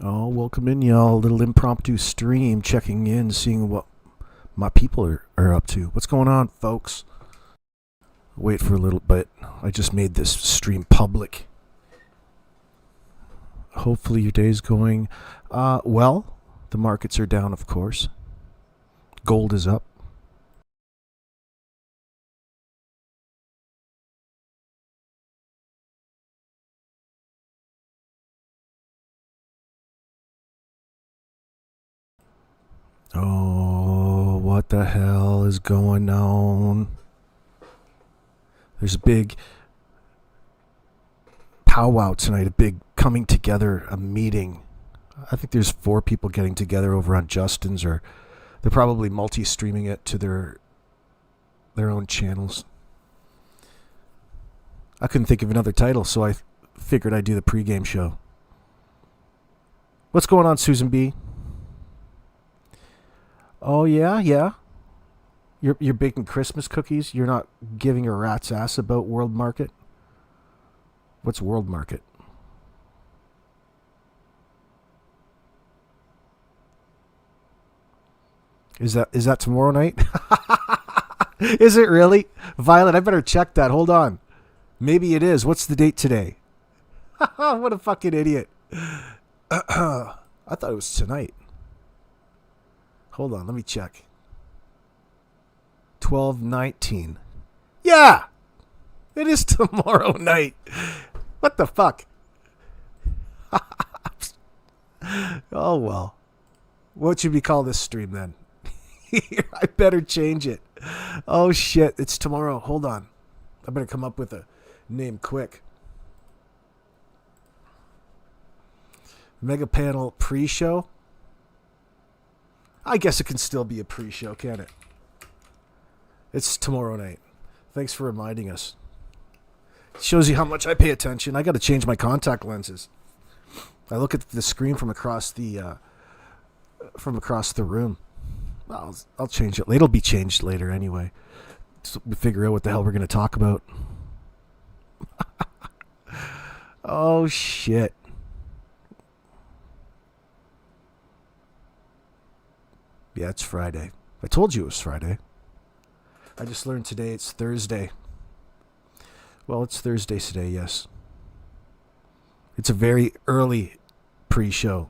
Oh, welcome in, y'all. Little impromptu stream, checking in, seeing what my people are up to. What's going on, folks? Wait for a little bit. I just made this stream public. Hopefully your day's going well. The markets are down, of course. Gold is up. Oh, what the hell is going on? There's a big powwow tonight, a big coming together, a meeting. I think there's 4 people getting together over on Justin's, or they're probably multi-streaming it to their own channels. I couldn't think of another title, so I figured I'd do the pregame show. What's going on, Susan B? Oh, yeah. You're baking Christmas cookies? You're not giving a rat's ass about World Market? What's World Market? Is that tomorrow night? Is it really? Violet, I better check that. Hold on. Maybe it is. What's the date today? What a fucking idiot. I thought it was tonight. Hold on, let me check. 12/19. Yeah! It is tomorrow night. What the fuck? Oh, well. What should we call this stream then? I better change it. Oh, shit. It's tomorrow. Hold on. I better come up with a name quick. Mega Panel pre-show? I guess it can still be a pre-show, can't it? It's tomorrow night. Thanks for reminding us. Shows you how much I pay attention. I got to change my contact lenses. I look at the screen from across the room. I'll change it. It'll be changed later anyway. So we figure out what the hell we're going to talk about. Oh, shit. Yeah, it's Friday. I told you it was Friday. I just learned today it's Thursday. Well, it's Thursday today, yes. It's a very early pre-show.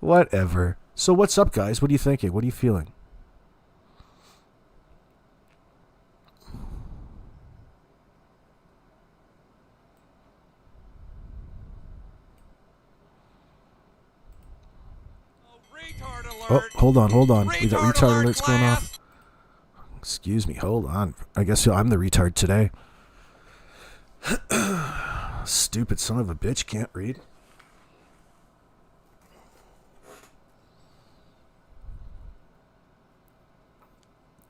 Whatever. So what's up, guys? What are you thinking? What are you feeling? Oh, hold on. We got retard alerts going off. Excuse me, hold on. I guess I'm the retard today. Stupid son of a bitch, can't read.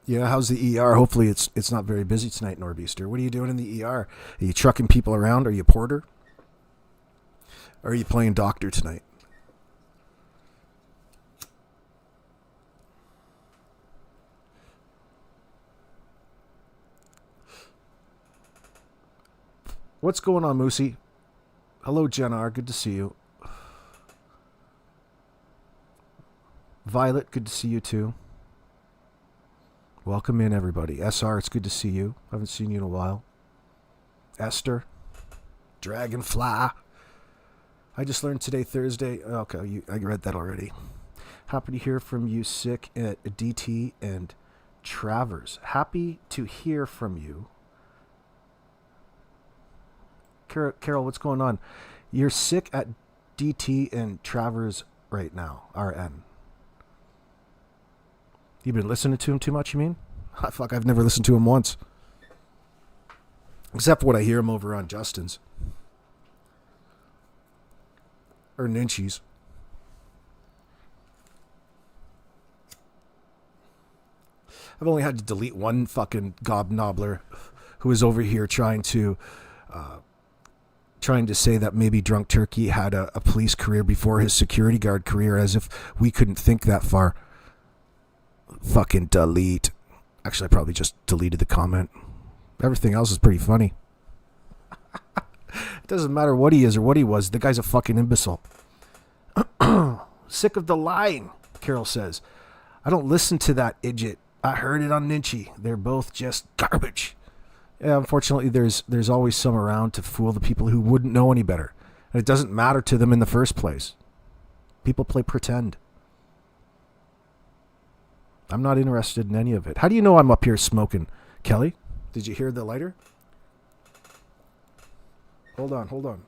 Yeah, how's the ER? Hopefully it's not very busy tonight, Norbeaster. What are you doing in the ER? Are you trucking people around? Are you a porter? Or are you playing doctor tonight? What's going on, Moosey? Hello, Jen R. Good to see you. Violet, good to see you too. Welcome in, everybody. SR, it's good to see you. I haven't seen you in a while. Esther. Dragonfly. I just learned today, Thursday. Okay, I read that already. Happy to hear from you, Sick, at DT and Travers. Happy to hear from you. Carol, what's going on? You're Sick at DT and Travers right now, RN. You been listening to him too much, you mean? Fuck, I've never listened to him once. Except for what I hear him over on Justin's. Or Ninchi's. I've only had to delete one fucking gobnobbler who was over here trying to say that maybe Drunk Turkey had a police career before his security guard career, as if we couldn't think that far. Fucking delete. Actually, I probably just deleted the comment. Everything else is pretty funny. It doesn't matter what he is or what he was. The guy's a fucking imbecile. Sick of the lying, Carol says. I don't listen to that idiot. I heard it on Ninchi. They're both just garbage. Yeah, unfortunately, there's always some around to fool the people who wouldn't know any better. And it doesn't matter to them in the first place. People play pretend. I'm not interested in any of it. How do you know I'm up here smoking, Kelly? Did you hear the lighter? Hold on.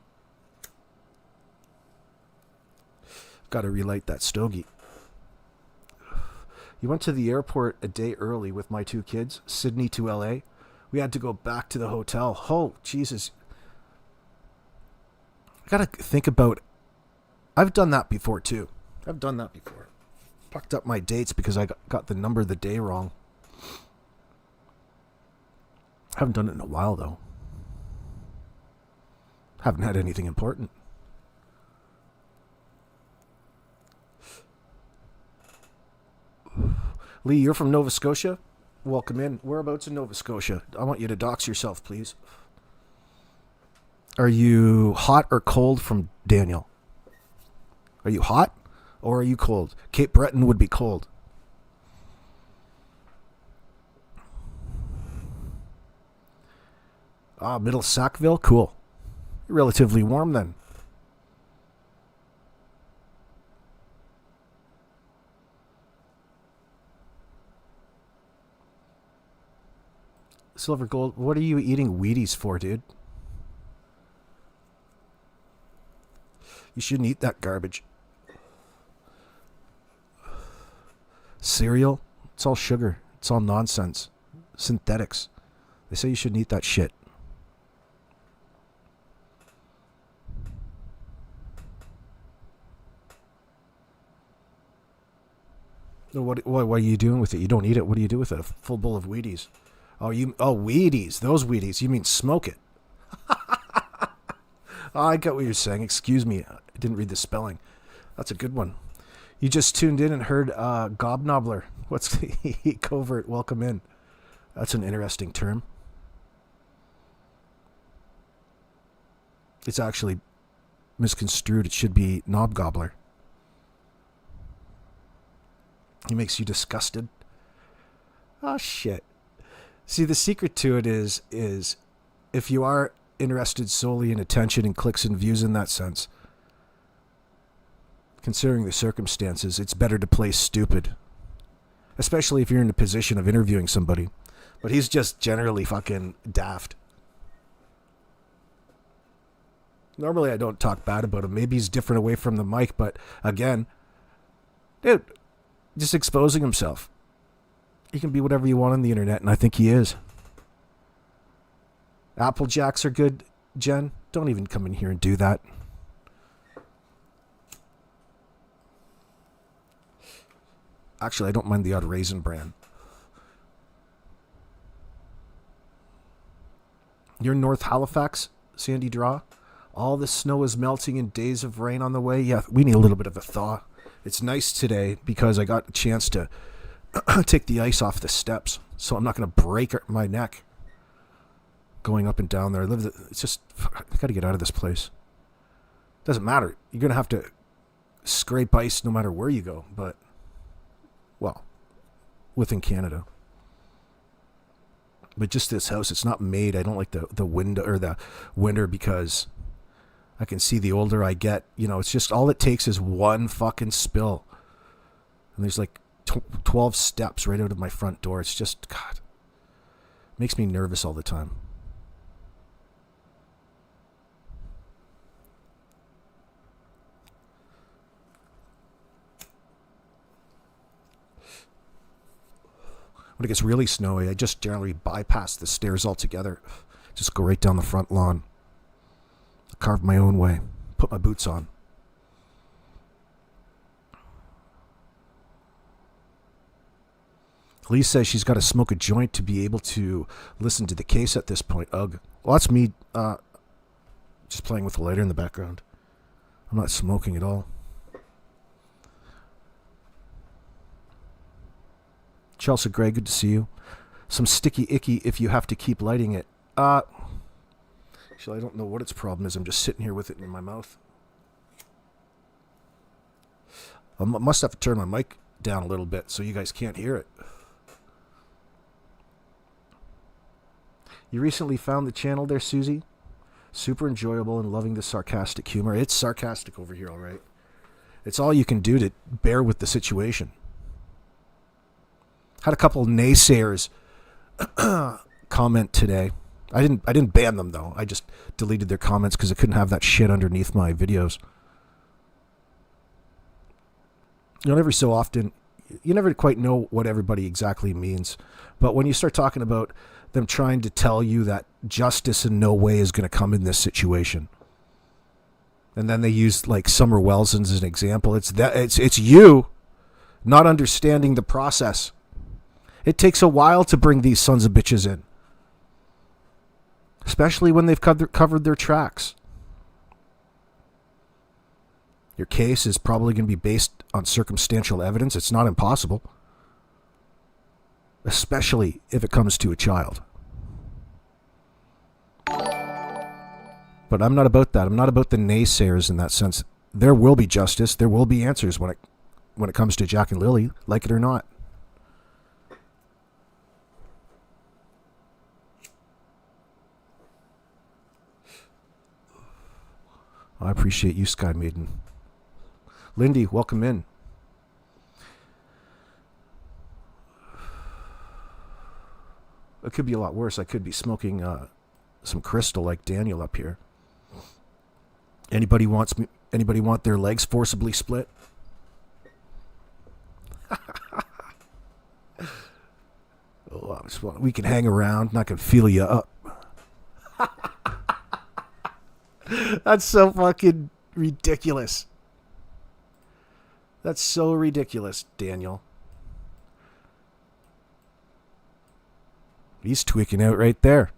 Got to relight that stogie. You went to the airport a day early with my 2 kids, Sydney to LA. We had to go back to the hotel. Oh, Jesus. I got to think about... I've done that before, too. Fucked up my dates because I got the number of the day wrong. Haven't done it in a while, though. Haven't had anything important. Lee, you're from Nova Scotia? Welcome in. Whereabouts in Nova Scotia? I want you to dox yourself, please. Are you hot or cold from Daniel? Are you hot or are you cold? Cape Breton would be cold. Middle Sackville? Cool. You're relatively warm then. Silver Gold, what are you eating Wheaties for, dude? You shouldn't eat that garbage. Cereal? It's all sugar. It's all nonsense. Synthetics. They say you shouldn't eat that shit. What are you doing with it? You don't eat it. What do you do with it? A full bowl of Wheaties. Wheaties. Those Wheaties. You mean smoke it. I get what you're saying. Excuse me. I didn't read the spelling. That's a good one. You just tuned in and heard gobnobbler. What's the covert? Welcome in. That's an interesting term. It's actually misconstrued. It should be knob gobbler. He makes you disgusted. Oh, shit. See, the secret to it is if you are interested solely in attention and clicks and views in that sense, considering the circumstances, it's better to play stupid. Especially if you're in the position of interviewing somebody. But he's just generally fucking daft. Normally I don't talk bad about him. Maybe he's different away from the mic, but again, dude, just exposing himself. You can be whatever you want on the internet, and I think he is. Apple Jacks are good, Jen. Don't even come in here and do that. Actually, I don't mind the odd Raisin Bran. You're in North Halifax, Sandy Draw? All the snow is melting and days of rain on the way. Yeah, we need a little bit of a thaw. It's nice today because I got a chance to take the ice off the steps, so I'm not going to break my neck going up and down there. It's just, I got to get out of this place. Doesn't matter. You're going to have to scrape ice no matter where you go, but, well, within Canada. But just this house, it's not made. I don't like the window or the winter because I can see the older I get, it's just all it takes is one fucking spill. And there's like 12 steps right out of my front door. It's just, God, makes me nervous all the time. When it gets really snowy, I just generally bypass the stairs altogether. Just go right down the front lawn. Carve my own way. Put my boots on. Lee says she's got to smoke a joint to be able to listen to the case at this point. Ugh. Well, that's me just playing with the lighter in the background. I'm not smoking at all. Chelsea Gray, good to see you. Some sticky icky if you have to keep lighting it. Actually, I don't know what its problem is. I'm just sitting here with it in my mouth. I must have to turn my mic down a little bit so you guys can't hear it. You recently found the channel there, Susie? Super enjoyable and loving the sarcastic humor. It's sarcastic over here, all right. It's all you can do to bear with the situation. Had a couple naysayers comment today. I didn't ban them though. I just deleted their comments because I couldn't have that shit underneath my videos. You know, every so often, you never quite know what everybody exactly means. But when you start talking about them trying to tell you that justice in no way is going to come in this situation, and then they use like Summer Welsons as an example, it's you not understanding the process. It takes a while to bring these sons of bitches in, especially when they've covered their tracks. Your case is probably going to be based on circumstantial evidence. It's not impossible, especially if it comes to a child. But I'm not about that. I'm not about the naysayers in that sense. There will be justice. There will be answers when it comes to Jack and Lily, like it or not. I appreciate you, Sky Maiden. Lindy, welcome in. It could be a lot worse. I could be smoking some crystal like Daniel up here. Anybody want their legs forcibly split? We can hang around, and I can feel you up. That's so fucking ridiculous. That's so ridiculous, Daniel. He's tweaking out right there.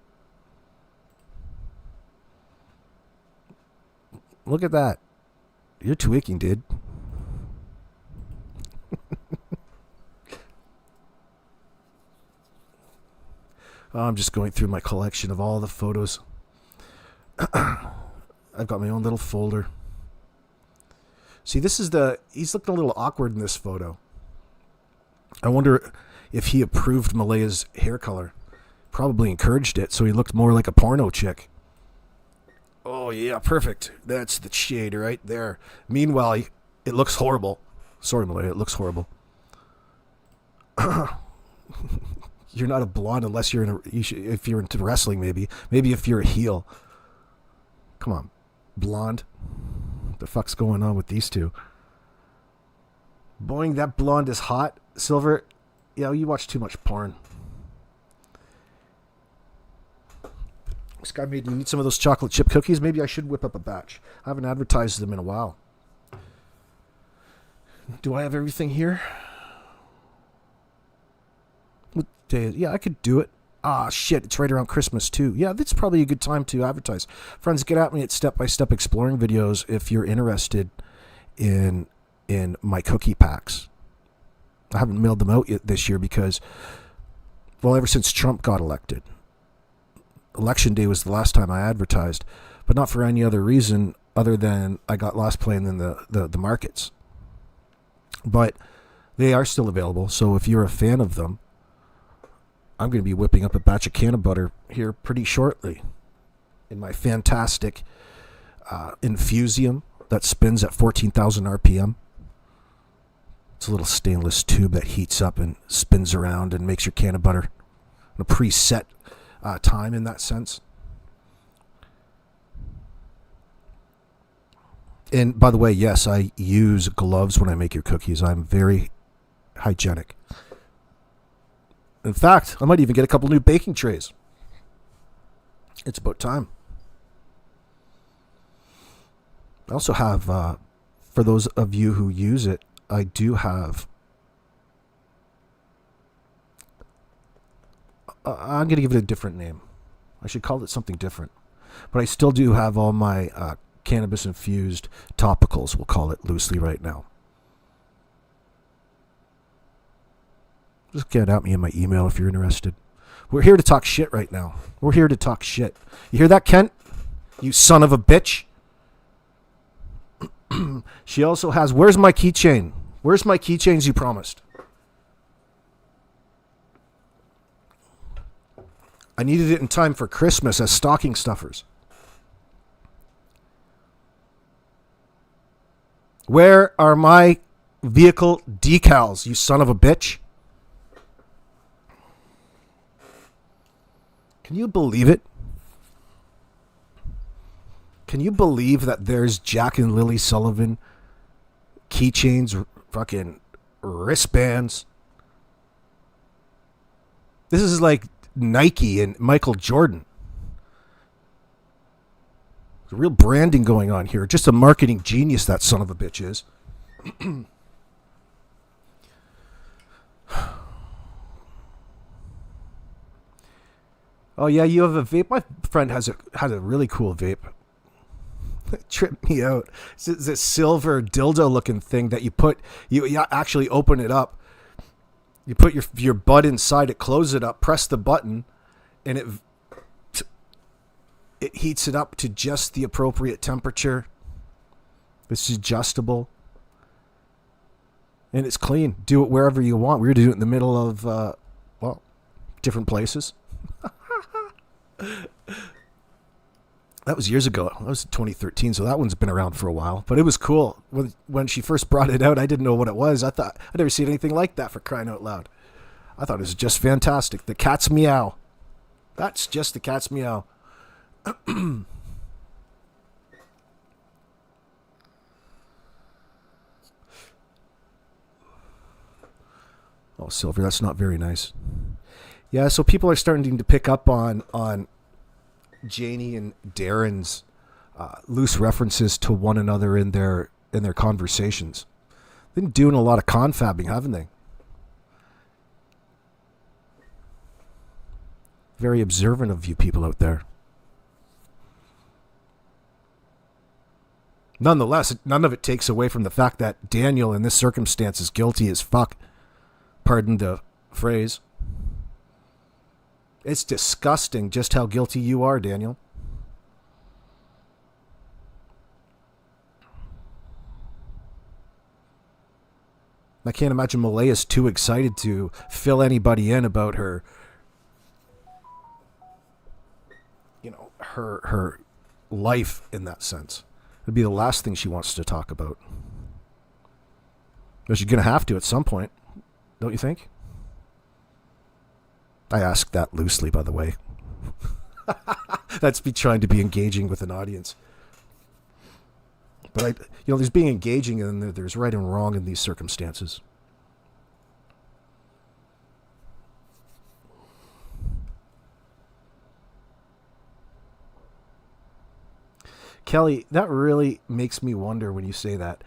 Look at that. You're tweaking, dude. I'm just going through my collection of all the photos. I've got my own little folder. See, he's looking a little awkward in this photo. I wonder if he approved Malaya's hair color. Probably encouraged it, so he looked more like a porno chick. Oh, yeah, perfect. That's the shade right there. Meanwhile, it looks horrible. Sorry, Malaya, it looks horrible. You're not a blonde unless if you're into wrestling, maybe. Maybe if you're a heel. Come on, blonde. What the fuck's going on with these two? Boing, that blonde is hot. Silver, yeah, you watch too much porn. Sky Maiden, you need some of those chocolate chip cookies? Maybe I should whip up a batch. I haven't advertised them in a while. Do I have everything here? What day? Yeah, I could do it. Ah, shit, it's right around Christmas, too. Yeah, that's probably a good time to advertise. Friends, get at me at step-by-step exploring videos if you're interested in my cookie packs. I haven't mailed them out yet this year because, well, ever since Trump got elected. Election day was the last time I advertised, but not for any other reason other than I got lost playing in the markets. But they are still available, so if you're a fan of them, I'm going to be whipping up a batch of can butter here pretty shortly in my fantastic infusium that spins at 14,000 RPM. It's a little stainless tube that heats up and spins around and makes your can of butter in a preset time in that sense. And by the way, yes, I use gloves when I make your cookies. I'm very hygienic. In fact, I might even get a couple new baking trays. It's about time. I also have, for those of you who use it, I do have, I'm going to give it a different name. I should call it something different. But I still do have all my cannabis-infused topicals, we'll call it loosely right now. Just get at me in my email if you're interested. We're here to talk shit right now. We're here to talk shit. You hear that, Kent? You son of a bitch. She also has, where's my keychain? Where's my keychains you promised? I needed it in time for Christmas as stocking stuffers. Where are my vehicle decals, you son of a bitch? Can you believe it? Can you believe that there's Jack and Lily Sullivan keychains, fucking wristbands? This is like Nike and Michael Jordan. There's real branding going on here. Just a marketing genius, that son of a bitch is. Oh yeah, you have a vape. My friend has a really cool vape. It tripped me out. It's this silver dildo looking thing that you actually open it up. You put your bud inside it, close it up, press the button, and it heats it up to just the appropriate temperature. It's adjustable. And it's clean. Do it wherever you want. We were doing it in the middle of, different places. That was years ago. That was 2013, so that one's been around for a while. But it was cool. When she first brought it out, I didn't know what it was. I thought I'd never seen anything like that, for crying out loud. I thought it was just fantastic. The cat's meow. That's just the cat's meow. Oh, Silver, that's not very nice. Yeah, so people are starting to pick up on Janie and Darren's loose references to one another in their conversations. They've been doing a lot of confabbing, haven't they? Very observant of you people out there. Nonetheless, none of it takes away from the fact that Daniel in this circumstance is guilty as fuck. Pardon the phrase. It's disgusting just how guilty you are, Daniel. I can't imagine Malaya's too excited to fill anybody in about her, her life in that sense. It'd be the last thing she wants to talk about. But she's going to have to at some point, don't you think? I asked that loosely, by the way. That's me trying to be engaging with an audience. But there's being engaging and there's right and wrong in these circumstances. Kelly, that really makes me wonder when you say that.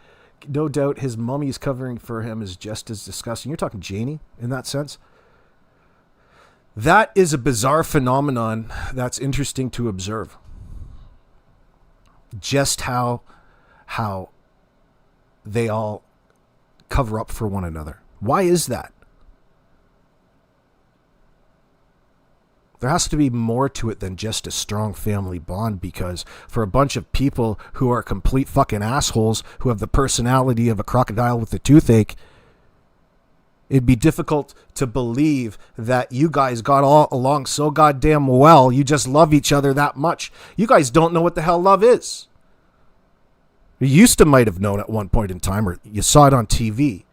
No doubt his mummy's covering for him is just as disgusting. You're talking Janie in that sense. That is a bizarre phenomenon that's interesting to observe. Just how they all cover up for one another. Why is that? There has to be more to it than just a strong family bond, because for a bunch of people who are complete fucking assholes who have the personality of a crocodile with a toothache, it'd be difficult to believe that you guys got all along so goddamn well. You just love each other that much. You guys don't know what the hell love is. You used to might have known at one point in time, or you saw it on TV.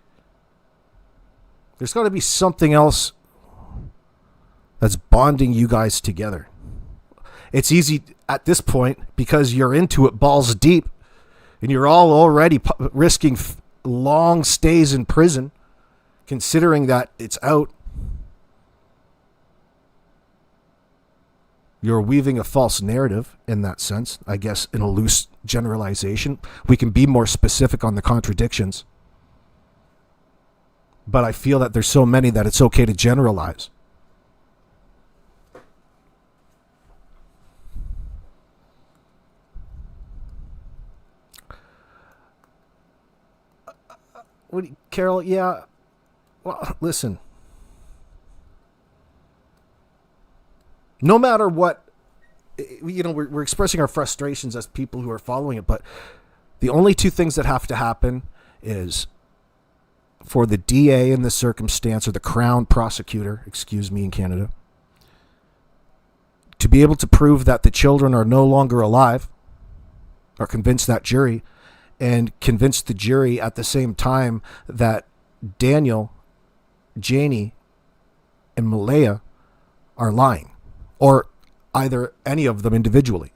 There's got to be something else that's bonding you guys together. It's easy at this point because you're into it balls deep and you're all already risking long stays in prison, considering that it's out. You're weaving a false narrative in that sense, I guess, in a loose generalization. We can be more specific on the contradictions, but I feel that there's so many that it's okay to generalize. Carol, yeah. Well, listen. No matter what we're expressing our frustrations as people who are following it, but the only two things that have to happen is for the DA in this circumstance, or the Crown prosecutor, excuse me, in Canada, to be able to prove that the children are no longer alive, or convince that jury, and convince the jury at the same time that Daniel, Janie, and Malaya are lying, or either any of them individually.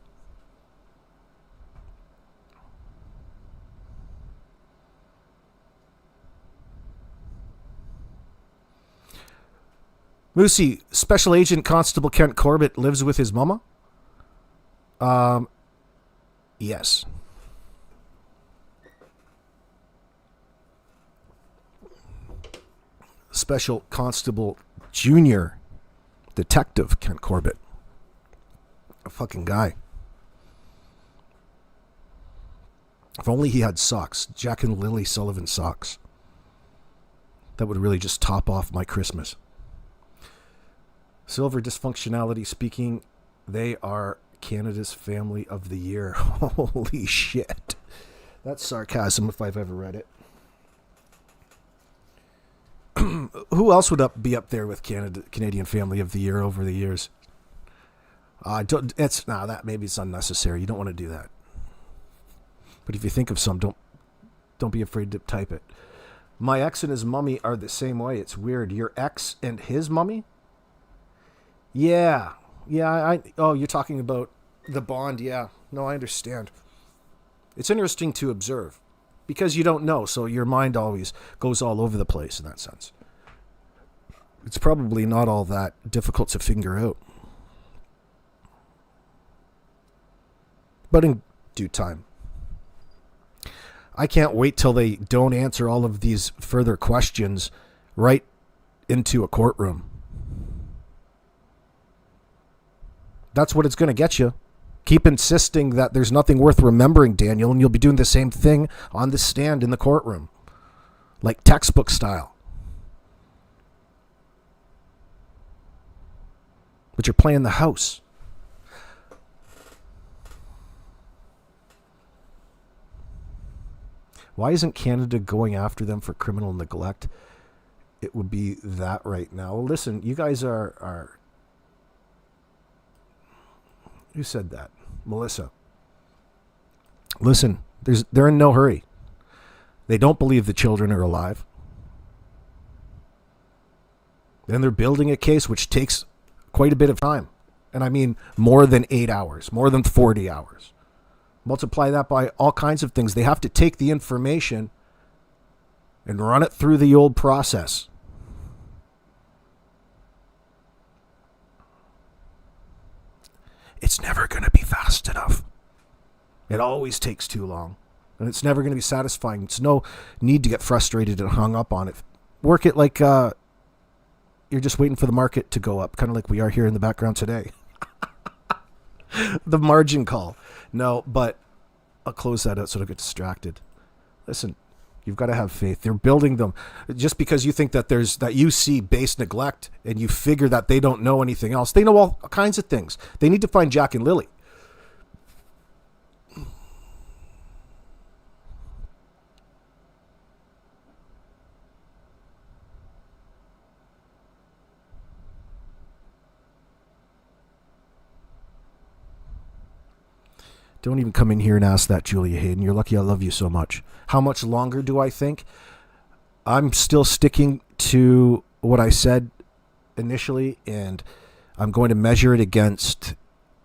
Moosey, Special Agent Constable Kent Corbett lives with his mama? Yes. Special Constable Junior Detective Kent Corbett. A fucking guy. If only he had socks. Jack and Lily Sullivan socks. That would really just top off my Christmas. Silver Dysfunctionality speaking, they are Canada's Family of the Year. Holy shit. That's sarcasm if I've ever read it. Who else would be up there with Canadian Family of the Year over the years? That maybe it's unnecessary. You don't want to do that. But if you think of some, don't be afraid to type it. My ex and his mummy are the same way. It's weird. Your ex and his mummy? Yeah. You're talking about the bond. Yeah. No, I understand. It's interesting to observe because you don't know, so your mind always goes all over the place in that sense. It's probably not all that difficult to figure out. But in due time. I can't wait till they don't answer all of these further questions right into a courtroom. That's what it's going to get you. Keep insisting that there's nothing worth remembering, Daniel, and you'll be doing the same thing on the stand in the courtroom. Like textbook style. But you're playing the house. Why isn't Canada going after them for criminal neglect? It would be that right now. Well, listen, you guys are who said that? Melissa. Listen, they're in no hurry. They don't believe the children are alive. And they're building a case which takes quite a bit of time. And I mean more than 8 hours, more than 40 hours. Multiply that by all kinds of things. They have to take the information and run it through the old process. It's never going to be fast enough. It always takes too long. And it's never going to be satisfying. It's no need to get frustrated and hung up on it. Work it like you're just waiting for the market to go up, kind of like we are here in the background today. The margin call. No, but I'll close that out so I don't get distracted. Listen, you've got to have faith. They're building them. Just because you think that you see base neglect and you figure that they don't know anything else. They know all kinds of things. They need to find Jack and Lily. Don't even come in here and ask that, Julia Hayden. You're lucky I love you so much. How much longer do I think? I'm still sticking to what I said initially, and I'm going to measure it against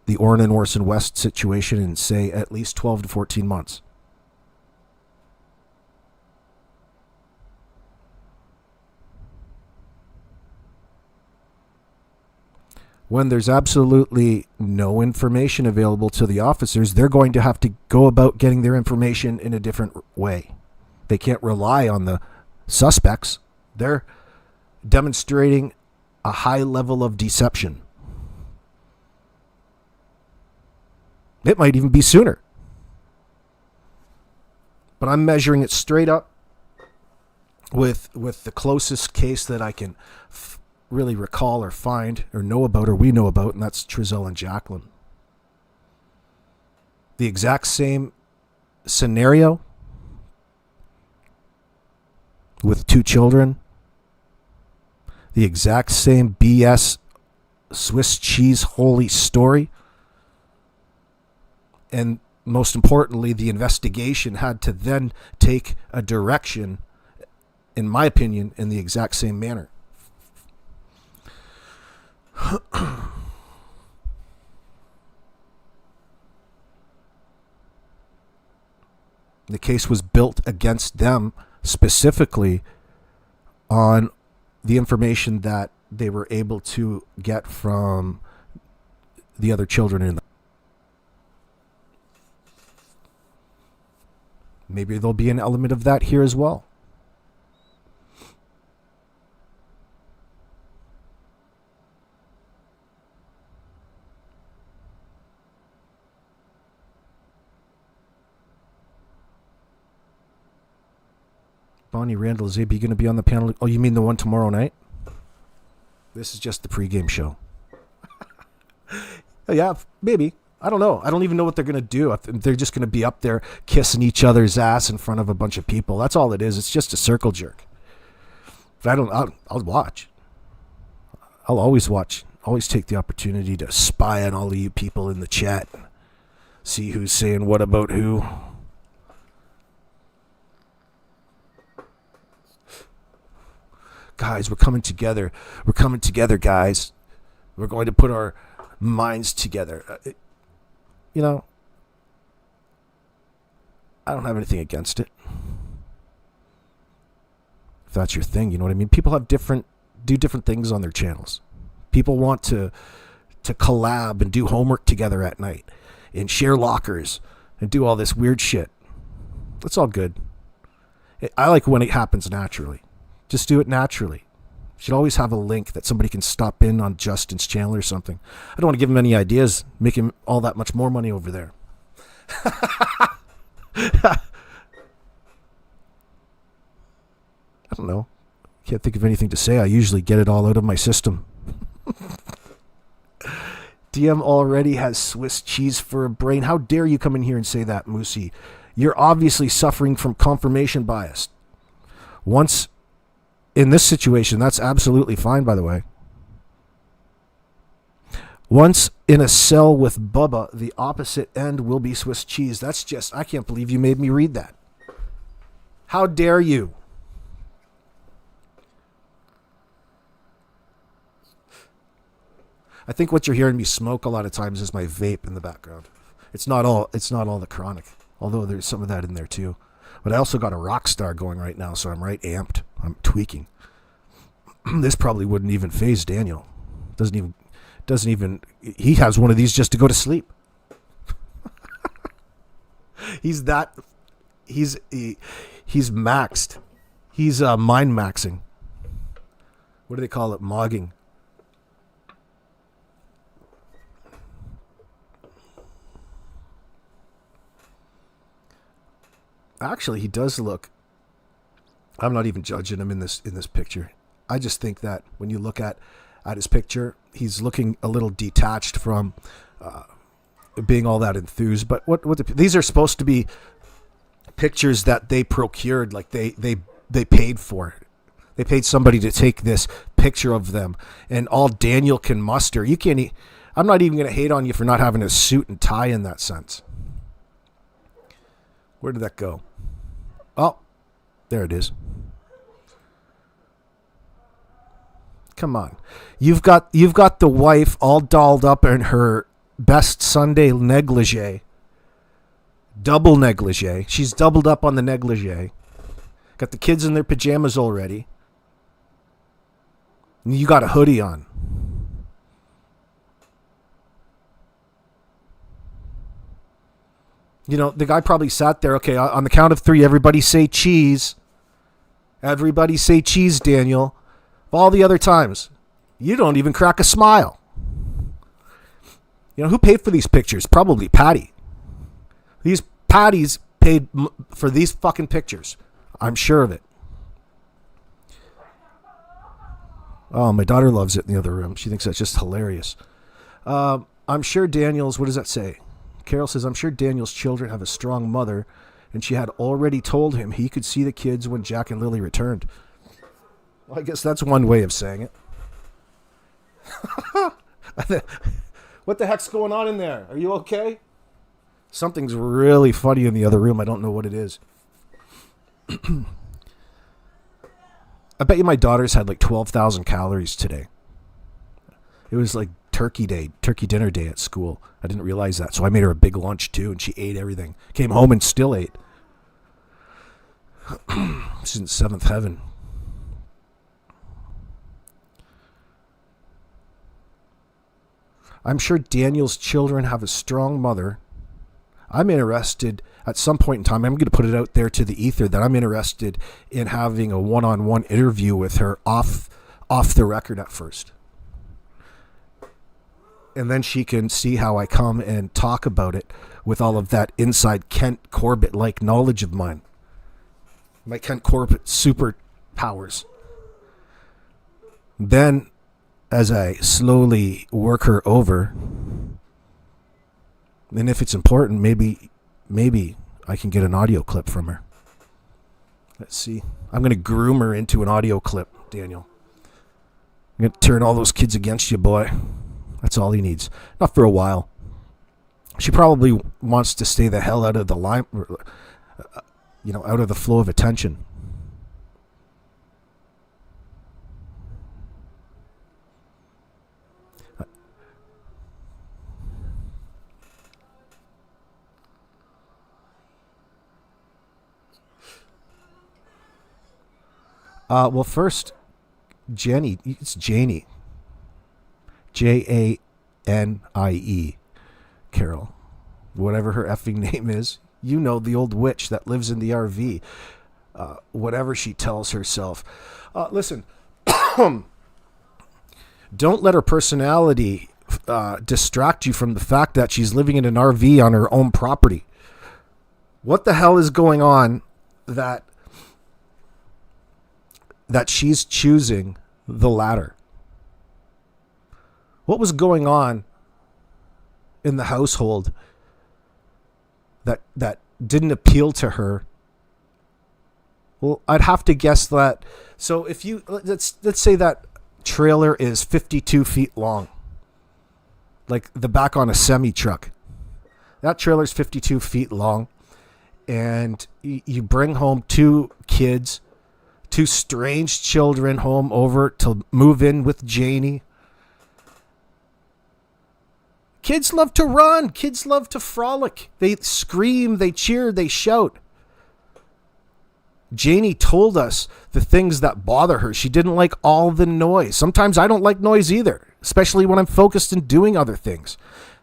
the Orrin and Orson West situation and say at least 12 to 14 months. When there's absolutely no information available to the officers, they're going to have to go about getting their information in a different way. They can't rely on the suspects. They're demonstrating a high level of deception. It might even be sooner. But I'm measuring it straight up with the closest case that I can really recall or find or know about or we know about, and that's Trizelle and Jacqueline. the exact same scenario with 2 children, the exact same BS Swiss cheese holy story, and most importantly, the investigation had to then take a direction, in my opinion, in the exact same manner. The case was built against them specifically on the information that they were able to get from the other children in the. Maybe there'll be an element of that here as well. Bonnie Randall, is AB going to be on the panel? Oh, you mean the one tomorrow night? This is just the pregame show. Yeah, maybe. I don't know. I don't even know what they're going to do. They're just going to be up there kissing each other's ass in front of a bunch of people. That's all it is. It's just a circle jerk. But I'll watch. I'll always watch. Always take the opportunity to spy on all of you people in the chat. See who's saying what about who. Guys, we're coming together. We're coming together, guys. We're going to put our minds together. You know, I don't have anything against it. If that's your thing, you know what I mean? People have do different things on their channels. People want to collab and do homework together at night and share lockers and do all this weird shit. That's all good. I like when it happens naturally. Just do it naturally. You should always have a link that somebody can stop in on Justin's channel or something. I don't want to give him any ideas, make him all that much more money over there. I don't know. Can't think of anything to say. I usually get it all out of my system. DM already has Swiss cheese for a brain. How dare you come in here and say that, Moosey? You're obviously suffering from confirmation bias. Once in this situation, that's absolutely fine, by the way. Once in a cell with Bubba, the opposite end will be Swiss cheese. That's just, I can't believe you made me read that. How dare you? I think what you're hearing me smoke a lot of times is my vape in the background. It's not all the chronic, although there's some of that in there too. But I also got a rock star going right now, so I'm right amped. I'm tweaking. This probably wouldn't even faze Daniel. Doesn't even. He has one of these just to go to sleep. He's maxed. He's mind maxing. What do they call it? Mogging. Actually, he does look. I'm not even judging him in this picture. I just think that when you look at his picture, he's looking a little detached from being all that enthused. But these are supposed to be pictures that they procured, like they paid for. They paid somebody to take this picture of them, and all Daniel can muster. You can't. I'm not even going to hate on you for not having a suit and tie in that sense. Where did that go? Oh, there it is. Come on. You've got the wife all dolled up in her best Sunday negligee. Double negligee. She's doubled up on the negligee. Got the kids in their pajamas already. And you got a hoodie on. You know, the guy probably sat there, okay, on the count of 3, everybody say cheese. Everybody say cheese, Daniel. All the other times, you don't even crack a smile. You know, who paid for these pictures? Probably Patty. These Patties paid for these fucking pictures. I'm sure of it. Oh, my daughter loves it in the other room. She thinks that's just hilarious. I'm sure Daniel's, what does that say? Carol says, I'm sure Daniel's children have a strong mother, and she had already told him he could see the kids when Jack and Lily returned. Well, I guess that's one way of saying it. What the heck's going on in there? Are you okay? Something's really funny in the other room. I don't know what it is. I bet you my daughter's had like 12,000 calories today. It was like turkey dinner day at school. I didn't realize that. So I made her a big lunch too, and she ate everything. Came home and still ate. She's in seventh heaven. I'm sure Daniel's children have a strong mother. I'm interested at some point in time, I'm going to put it out there to the ether that I'm interested in having a one-on-one interview with her off the record at first. And then she can see how I come and talk about it with all of that inside Kent Corbett-like knowledge of mine. My Kent Corbett superpowers. Then, as I slowly work her over, and if it's important, maybe I can get an audio clip from her. Let's see. I'm going to groom her into an audio clip, Daniel. I'm going to turn all those kids against you, boy. That's all he needs. Not for a while. She probably wants to stay the hell out of the line, out of the flow of attention. Well, first, Jenny. It's Janie. Janie. Carol. Whatever her effing name is. You know, the old witch that lives in the RV. Whatever she tells herself. Listen. Don't let her personality distract you from the fact that she's living in an RV on her own property. What the hell is going on that she's choosing the latter? What was going on in the household that didn't appeal to her? Well, I'd have to guess that. So if you let's say that trailer is 52 feet long, like the back on a semi truck. That trailer's 52 feet long, and you bring home two strange children home over to move in with Janie. Kids love to run. Kids love to frolic. They scream, they cheer, they shout. Janie told us the things that bother her. She didn't like all the noise. Sometimes I don't like noise either, especially when I'm focused in doing other things.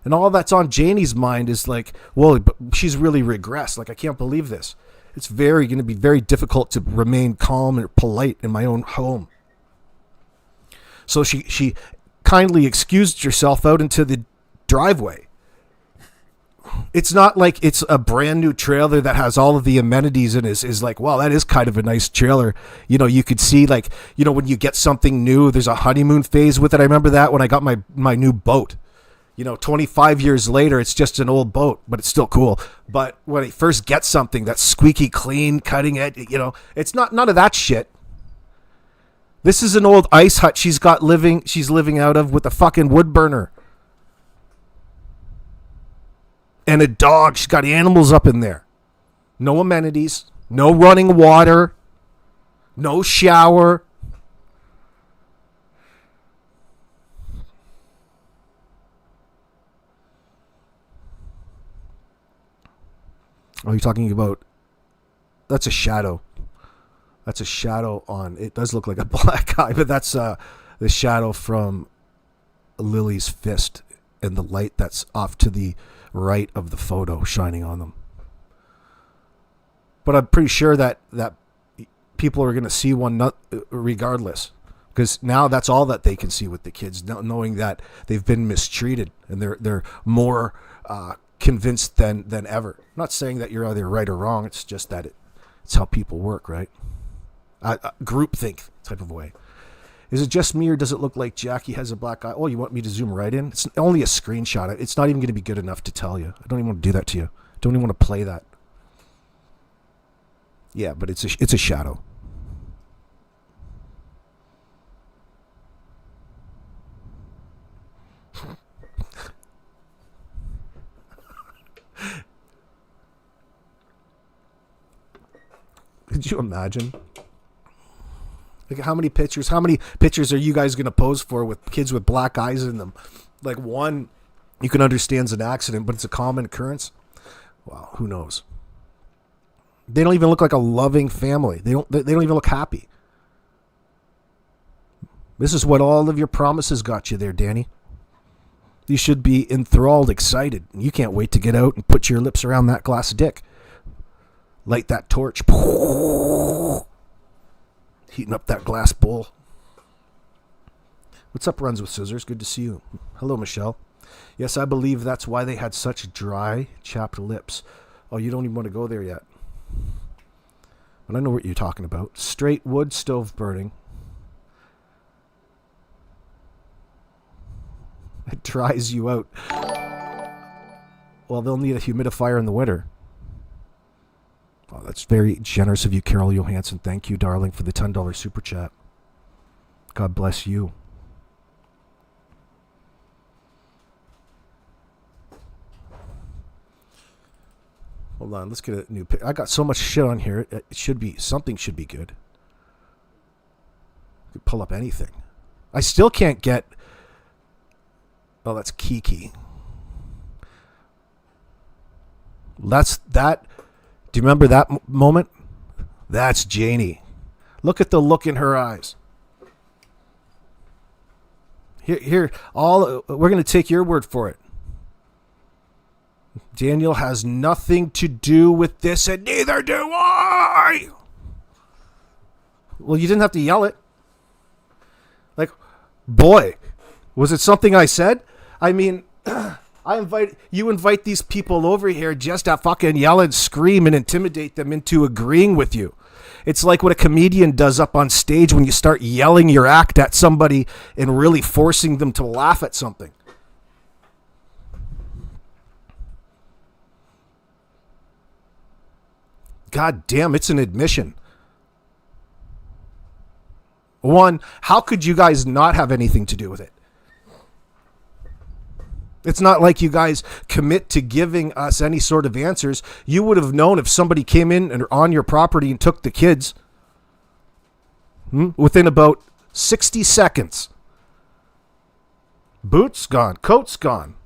And all that's on Janie's mind is like, well, but she's really regressed. Like, I can't believe this. It's going to be very difficult to remain calm and polite in my own home. So she kindly excused herself out into the driveway. It's not like it's a brand new trailer that has all of the amenities and is like, wow, that is kind of a nice trailer. You know, you could see like, when you get something new, there's a honeymoon phase with it. I remember that when I got my new boat. 25 years later, it's just an old boat, but it's still cool. But when I first get something that's squeaky clean, cutting edge, it's not none of that shit. This is an old ice hut she's living out of with a fucking wood burner. And a dog. She's got animals up in there. No amenities. No running water. No shower. Oh, you're talking about... That's a shadow. That's a shadow on... It does look like a black eye, but that's the shadow from Lily's fist and the light that's off to the right of the photo shining on them. But I'm pretty sure that people are going to see one regardless, because now that's all that they can see with the kids, knowing that they've been mistreated, and they're more convinced than ever. I'm not saying that you're either right or wrong. It's just that it's how people work, right? Groupthink type of way. Is it just me or does it look like Jackie has a black eye? Oh, you want me to zoom right in? It's only a screenshot. It's not even going to be good enough to tell you. I don't even want to do that to you. I don't even want to play that. Yeah, but it's a shadow. Could you imagine? Like how many pictures are you guys going to pose for with kids with black eyes in them? Like one you can understand is an accident, but it's a common occurrence. Wow, who knows? They don't even look like a loving family. They don't even look happy. This is what all of your promises got you there, Danny. You should be enthralled, excited. You can't wait to get out and put your lips around that glass dick. Light that torch. Heating up that glass bowl. What's up, Runs with Scissors? Good to see you. Hello, Michelle. Yes, I believe that's why they had such dry, chapped lips. Oh, you don't even want to go there yet. But I know what you're talking about. Straight wood stove burning. It dries you out. Well, they'll need a humidifier in the winter. Oh, that's very generous of you, Carol Johansson. Thank you, darling, for the $10 super chat. God bless you. Hold on, let's get a new pic. I got so much shit on here. Something should be good. You could pull up anything. I still can't get. Oh, that's Kiki. That's that. Do you remember that moment? That's Janie. Look at the look in her eyes. Here, we're going to take your word for it. Daniel has nothing to do with this, and neither do I. Well, you didn't have to yell it. Like, boy, was it something I said? I mean, you invite these people over here just to fucking yell and scream and intimidate them into agreeing with you. It's like what a comedian does up on stage when you start yelling your act at somebody and really forcing them to laugh at something. God damn, it's an admission. One, how could you guys not have anything to do with it? It's not like you guys commit to giving us any sort of answers. You would have known if somebody came in and on your property and took the kids within about 60 seconds. Boots gone. Coat's gone.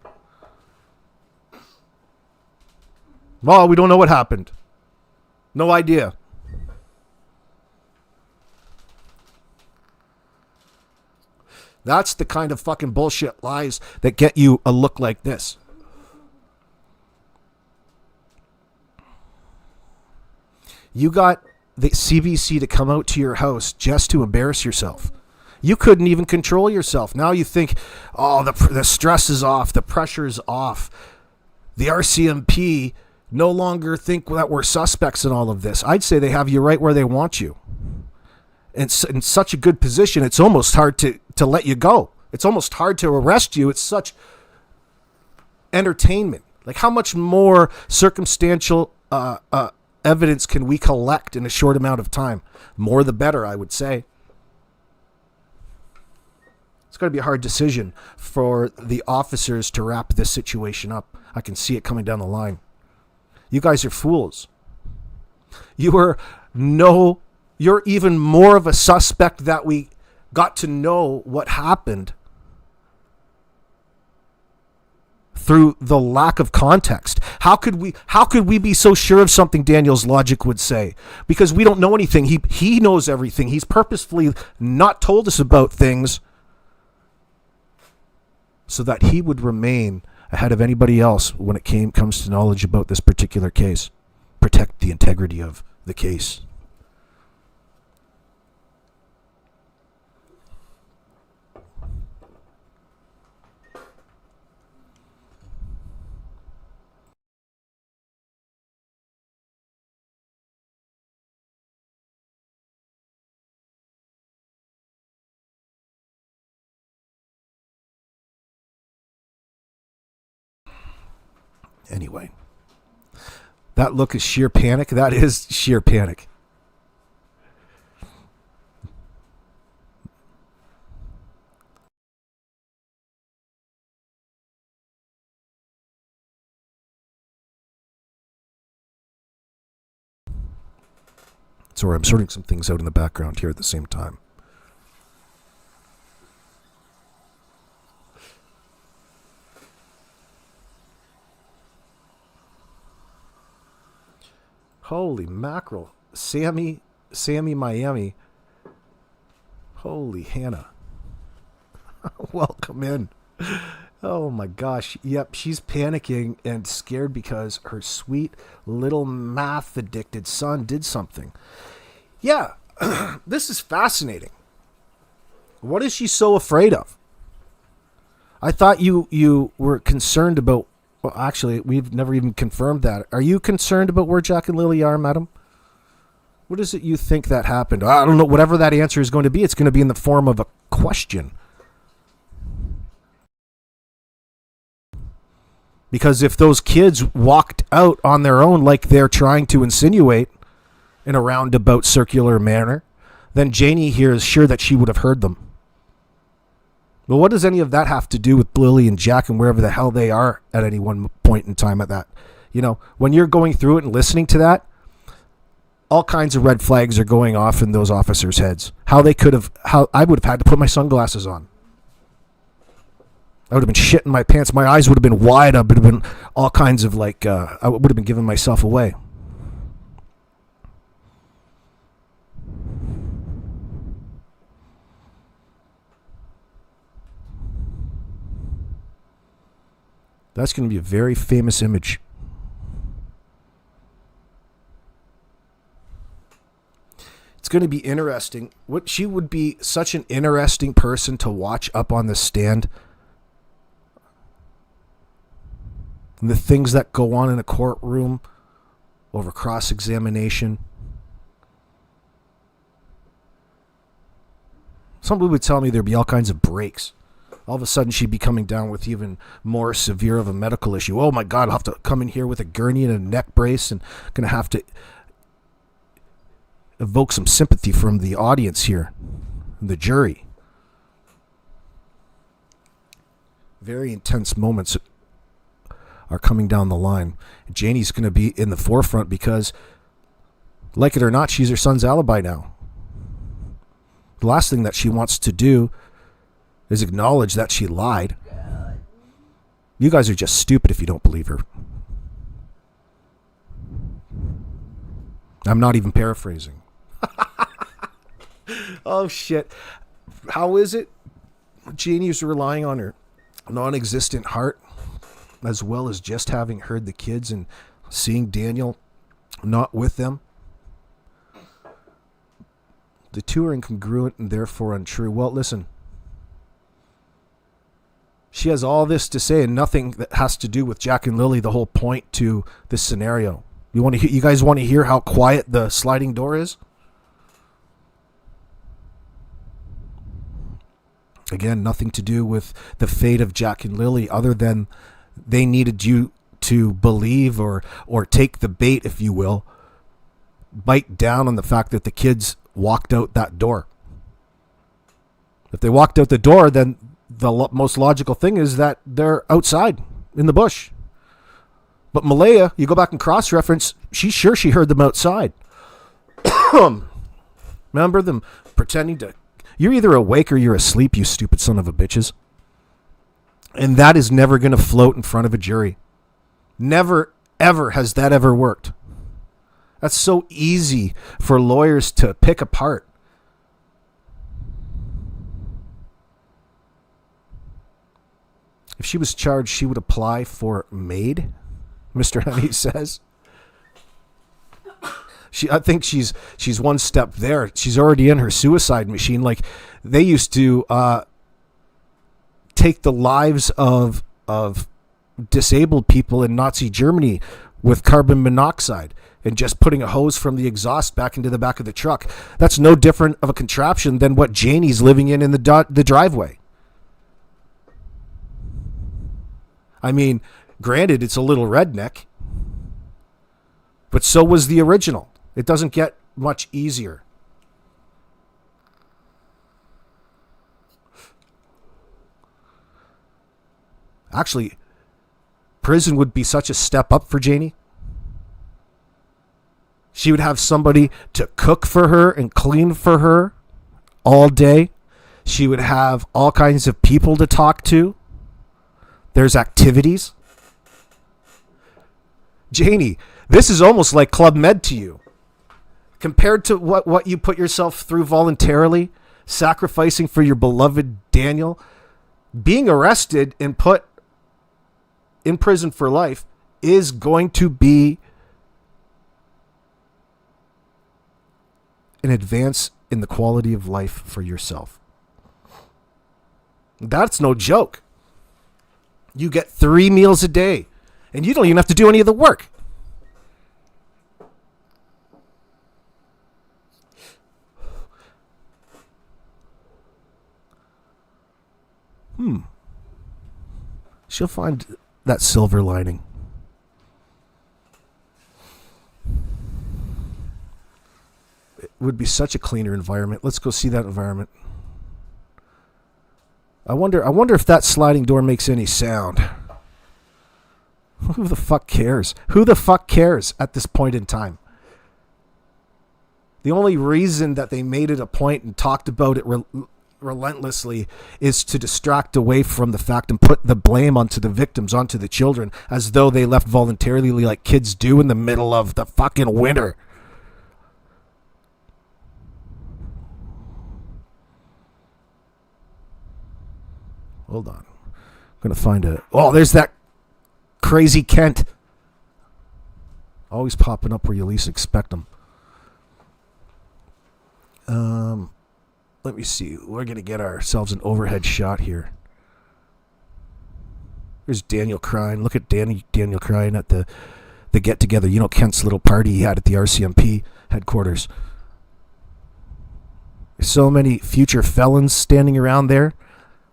Well, we don't know what happened. No idea. That's the kind of fucking bullshit lies that get you a look like this. You got the CBC to come out to your house just to embarrass yourself. You couldn't even control yourself. Now you think, oh, the stress is off, the pressure is off. The RCMP no longer think that we're suspects in all of this. I'd say they have you right where they want you. It's in such a good position, it's almost hard to let you go. It's almost hard to arrest you. It's such entertainment. Like, how much more circumstantial evidence can we collect in a short amount of time? More the better, I would say. It's going to be a hard decision for the officers to wrap this situation up. I can see it coming down the line. You guys are fools. You're even more of a suspect that we got to know what happened through the lack of context. How could we be so sure of something? Daniel's logic would say, because we don't know anything. He knows everything. He's purposefully not told us about things so that he would remain ahead of anybody else when it comes to knowledge about this particular case. Protect the integrity of the case. Anyway, that look is sheer panic. That is sheer panic. Sorry, I'm sorting some things out in the background here at the same time. Holy mackerel. Sammy Miami. Holy Hannah. Welcome in. Oh my gosh. Yep, she's panicking and scared because her sweet little math addicted son did something. Yeah, this is fascinating. What is she so afraid of? I thought you were concerned about... Well, actually, we've never even confirmed that. Are you concerned about where Jack and Lily are, madam? What is it you think that happened? I don't know. Whatever that answer is going to be, it's going to be in the form of a question. Because if those kids walked out on their own like they're trying to insinuate in a roundabout circular manner, then Janie here is sure that she would have heard them. But what does any of that have to do with Lily and Jack and wherever the hell they are at any one point in time at that? You know, when you're going through it and listening to that, all kinds of red flags are going off in those officers' heads. How I would have had to put my sunglasses on. I would have been shitting my pants. My eyes would have been wide. I would have been all kinds of I would have been giving myself away. That's going to be a very famous image. It's going to be interesting. She would be such an interesting person to watch up on the stand. And the things that go on in a courtroom over cross-examination. Somebody would tell me there'd be all kinds of breaks. All of a sudden, she'd be coming down with even more severe of a medical issue. Oh my God, I'll have to come in here with a gurney and a neck brace and going to have to evoke some sympathy from the audience here, the jury. Very intense moments are coming down the line. Janie's going to be in the forefront because, like it or not, she's her son's alibi now. The last thing that she wants to do is acknowledge that she lied. You guys are just stupid if you don't believe her. I'm not even paraphrasing. Oh, shit. How is it? Janie's relying on her non-existent heart, as well as just having heard the kids and seeing Daniel not with them. The two are incongruent and therefore untrue. Well, listen. She has all this to say and nothing that has to do with Jack and Lily, the whole point to this scenario. You guys want to hear how quiet the sliding door is? Again, nothing to do with the fate of Jack and Lily other than they needed you to believe or take the bait, if you will, bite down on the fact that the kids walked out that door. If they walked out the door, then the most logical thing is that they're outside in the bush. But Malaya, you go back and cross-reference, she's sure she heard them outside. Remember them pretending to... You're either awake or you're asleep, you stupid son of a bitches. And that is never going to float in front of a jury. Never, ever has that ever worked. That's so easy for lawyers to pick apart. If she was charged, she would apply for maid, Mr. Honey says. I think she's one step there. She's already in her suicide machine. Like they used to take the lives of disabled people in Nazi Germany with carbon monoxide and just putting a hose from the exhaust back into the back of the truck. That's no different of a contraption than what Janie's living in the driveway. I mean, Granted, it's a little redneck, but so was the original. It doesn't get much easier. Actually, prison would be such a step up for Janie. She would have somebody to cook for her and clean for her all day. She would have all kinds of people to talk to. There's activities. Janie, this is almost like Club Med to you. Compared to what you put yourself through voluntarily, sacrificing for your beloved Daniel, being arrested and put in prison for life is going to be an advance in the quality of life for yourself. That's no joke. You get 3 meals a day, and you don't even have to do any of the work. She'll find that silver lining. It would be such a cleaner environment. Let's go see that environment. I wonder if that sliding door makes any sound. Who the fuck cares? Who the fuck cares at this point in time? The only reason that they made it a point and talked about it relentlessly is to distract away from the fact and put the blame onto the victims, onto the children, as though they left voluntarily like kids do in the middle of the fucking winter. Hold on. I'm going to find a... Oh, there's that crazy Kent. Always popping up where you least expect them. Let me see. We're going to get ourselves an overhead shot here. There's Daniel crying. Look at Daniel crying at the get-together. You know, Kent's little party he had at the RCMP headquarters. There's so many future felons standing around there.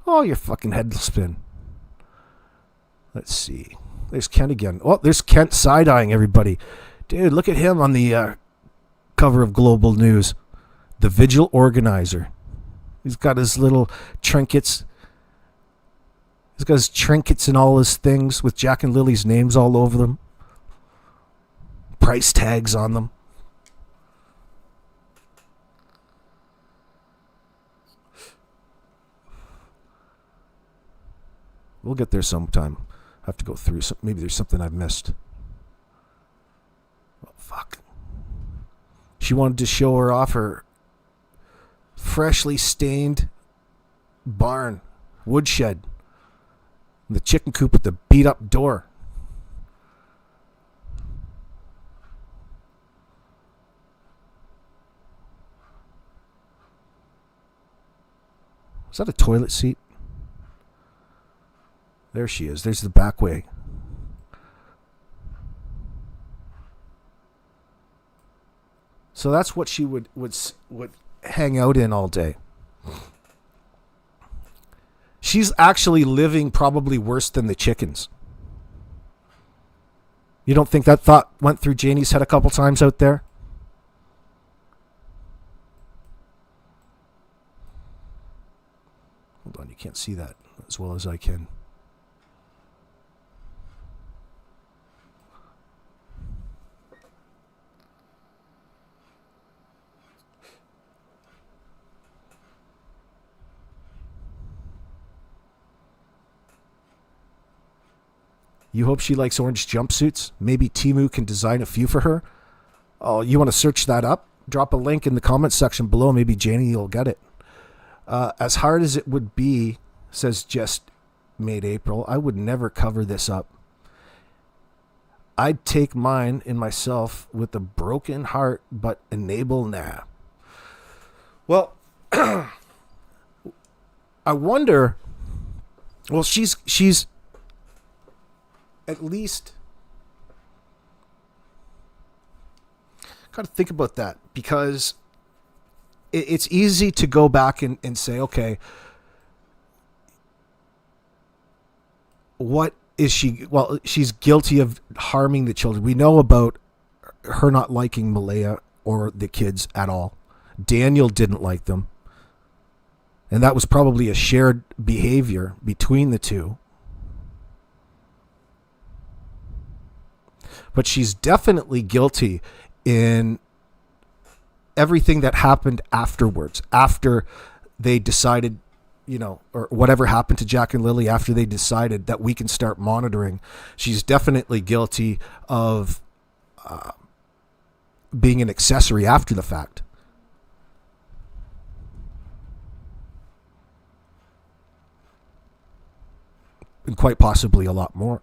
Oh, your fucking head will spin. Let's see. There's Kent again. Oh, there's Kent side-eyeing everybody. Dude, look at him on the cover of Global News. The vigil organizer. He's got his little trinkets. He's got his trinkets and all his things with Jack and Lily's names all over them. Price tags on them. We'll get there sometime. I have to go through some. Maybe there's something I've missed. Oh, fuck. She wanted to show her off her freshly stained barn, woodshed, the chicken coop with the beat up door. Is that a toilet seat? There she is. There's the back way. So that's what she would hang out in all day. She's actually living probably worse than the chickens. You don't think that thought went through Janie's head a couple times out there? Hold on, you can't see that as well as I can. You hope she likes orange jumpsuits? Maybe Temu can design a few for her? Oh, you want to search that up? Drop a link in the comment section below. Maybe Janie will get it. As hard as it would be, says Just Made April, I would never cover this up. I'd take mine in myself with a broken heart, but enable nah. Well, I wonder... Well, she's at least got to think about that, because it's easy to go back and say, okay, what is she, well, she's guilty of harming the children. We know about her not liking Malaya or the kids at all. Daniel didn't like them. And that was probably a shared behavior between the two. But she's definitely guilty in everything that happened afterwards, after they decided, or whatever happened to Jack and Lily after they decided that we can start monitoring. She's definitely guilty of being an accessory after the fact. And quite possibly a lot more.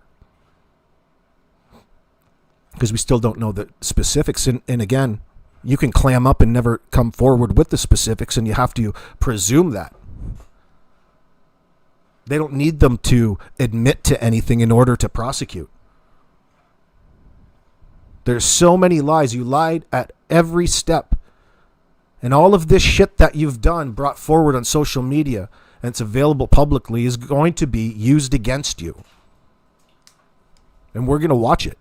Because we still don't know the specifics. And again, you can clam up and never come forward with the specifics, and you have to presume that. They don't need them to admit to anything in order to prosecute. There's so many lies. You lied at every step. And all of this shit that you've done, brought forward on social media, and it's available publicly, is going to be used against you. And we're going to watch it.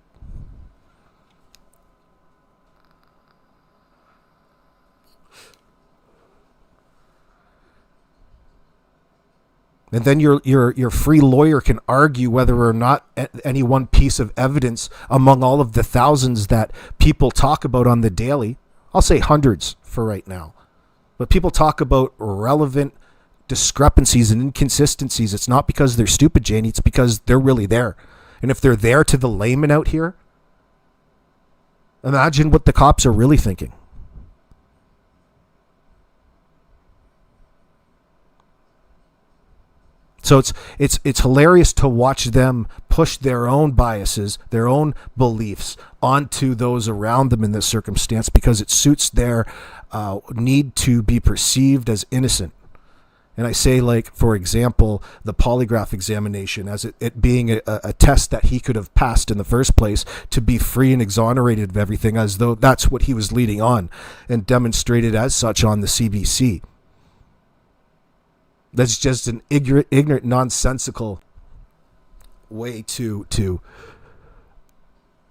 And then your free lawyer can argue whether or not any one piece of evidence among all of the thousands that people talk about on the daily, I'll say hundreds for right now, but people talk about relevant discrepancies and inconsistencies. It's not because they're stupid, Janie. It's because they're really there. And if they're there to the layman out here, imagine what the cops are really thinking. So it's hilarious to watch them push their own biases, their own beliefs onto those around them in this circumstance, because it suits their need to be perceived as innocent. And I say, like, for example, the polygraph examination, as it being a test that he could have passed in the first place, to be free and exonerated of everything, as though that's what he was leading on, and demonstrated as such on the CBC. That's just an ignorant, nonsensical way to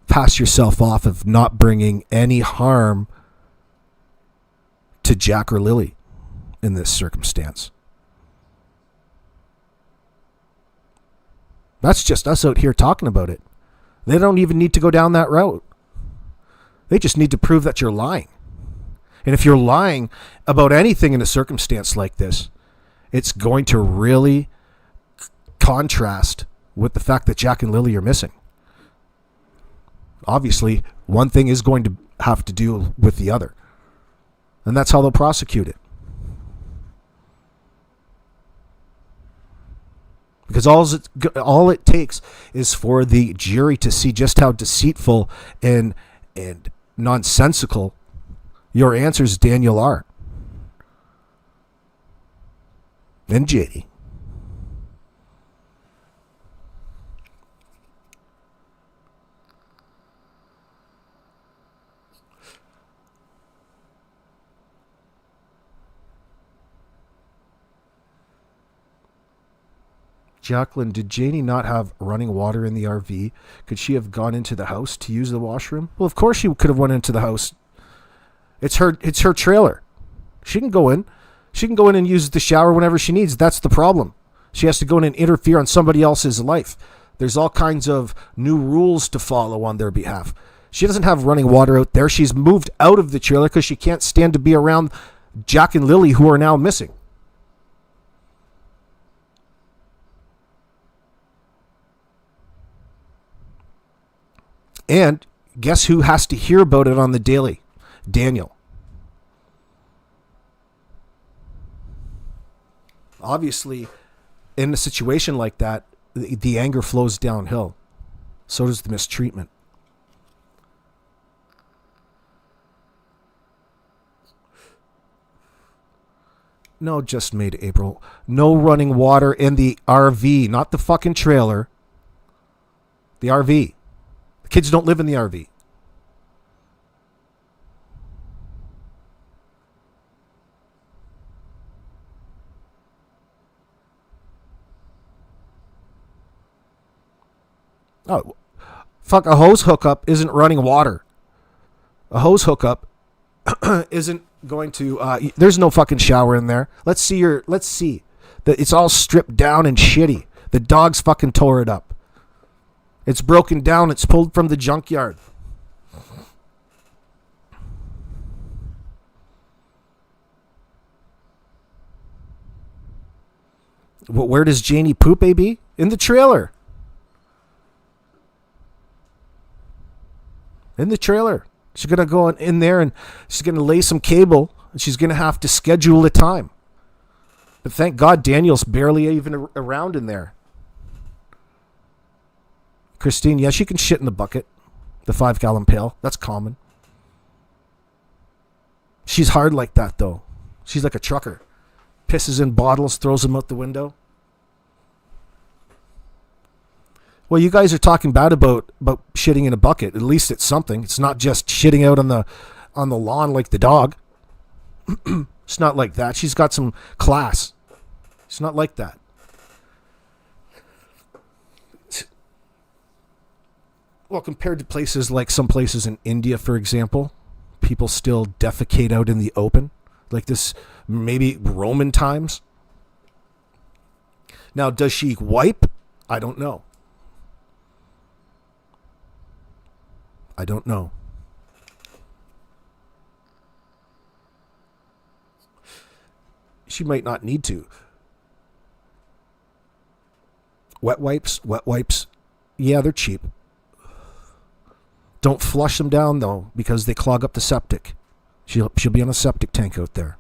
pass yourself off of not bringing any harm to Jack or Lily in this circumstance. That's just us out here talking about it. They don't even need to go down that route. They just need to prove that you're lying. And if you're lying about anything in a circumstance like this, it's going to really contrast with the fact that Jack and Lily are missing. Obviously, one thing is going to have to do with the other. And that's how they'll prosecute it. Because all it takes is for the jury to see just how deceitful and nonsensical your answers, Daniel, are. And Janie. Jacqueline, did Janie not have running water in the RV? Could she have gone into the house to use the washroom? Well, of course she could have went into the house. It's her trailer. She can go in. She can go in and use the shower whenever she needs. That's the problem. She has to go in and interfere on somebody else's life. There's all kinds of new rules to follow on their behalf. She doesn't have running water out there. She's moved out of the trailer because she can't stand to be around Jack and Lily, who are now missing. And guess who has to hear about it on the daily? Daniel. Obviously, in a situation like that, the anger flows downhill. So does the mistreatment. No, just made April. No running water in the RV, not the fucking trailer. The RV. The kids don't live in the RV. Oh, fuck, a hose hookup isn't running water. A hose hookup isn't going to, there's no fucking shower in there. Let's see that it's all stripped down and shitty. The dogs fucking tore it up. It's broken down. It's pulled from the junkyard. Well, where does Janie poop, AB? In the trailer. In the trailer. She's going to go in there and she's going to lay some cable and she's going to have to schedule a time. But thank God Daniel's barely even around in there. Christine, yeah, she can shit in the bucket. The 5-gallon pail. That's common. She's hard like that, though. She's like a trucker. Pisses in bottles, throws them out the window. Well, you guys are talking bad about shitting in a bucket. At least it's something. It's not just shitting out on the lawn like the dog. It's not like that. She's got some class. It's not like that. Well, compared to places like some places in India, for example, people still defecate out in the open. Like this, maybe Roman times. Now, does she wipe? I don't know. I don't know. She might not need to. Wet wipes. Yeah, they're cheap. Don't flush them down, though, because they clog up the septic. She'll be on a septic tank out there.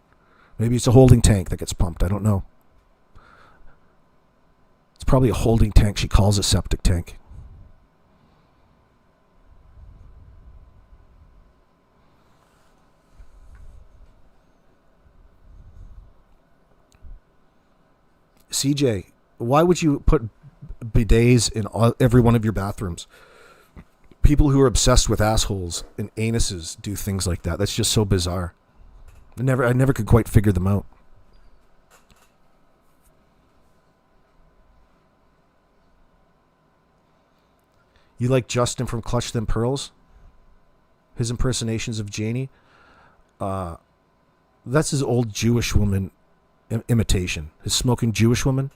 Maybe it's a holding tank that gets pumped. I don't know. It's probably a holding tank. She calls a septic tank. CJ, why would you put bidets in every one of your bathrooms? People who are obsessed with assholes and anuses do things like that. That's just so bizarre. I never could quite figure them out. You like Justin from Clutch Them Pearls? His impersonations of Janie? That's his old Jewish woman imitation. His smoking Jewish woman.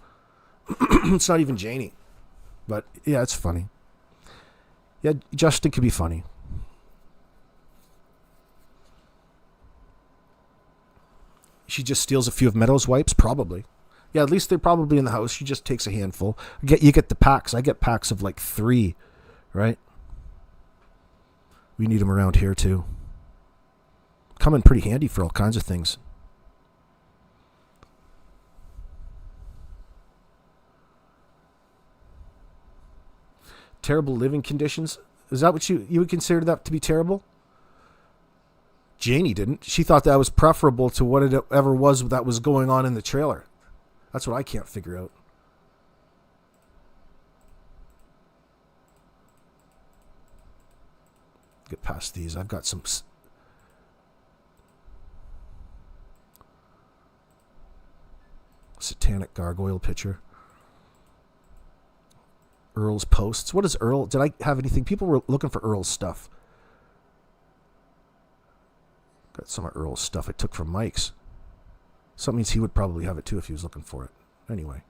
It's not even Janie. But yeah, it's funny. Yeah, Justin could be funny. She just steals a few of Meadows' wipes? Probably. Yeah, at least they're probably in the house. She just takes a handful. You get the packs. I get packs of like 3, right? We need them around here too. Come in pretty handy for all kinds of things. Terrible living conditions? Is that what you would consider that to be terrible? Janie didn't. She thought that was preferable to whatever was that was going on in the trailer. That's what I can't figure out. Get past these. I've got some satanic gargoyle picture. Earl's posts. What is Earl? Did I have anything? People were looking for Earl's stuff. Got some of Earl's stuff I took from Mike's. So that means he would probably have it too if he was looking for it. Anyway.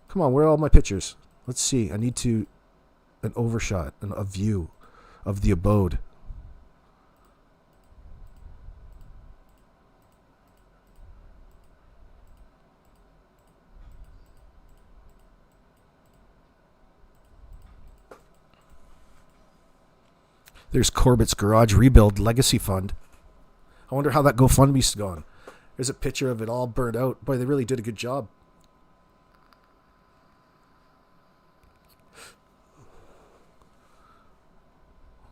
Come on, where are all my pictures? Let's see. I need an overshot, a view of the abode. There's Corbett's Garage Rebuild Legacy Fund. I wonder how that GoFundMe's gone. There's a picture of it all burned out. Boy, they really did a good job.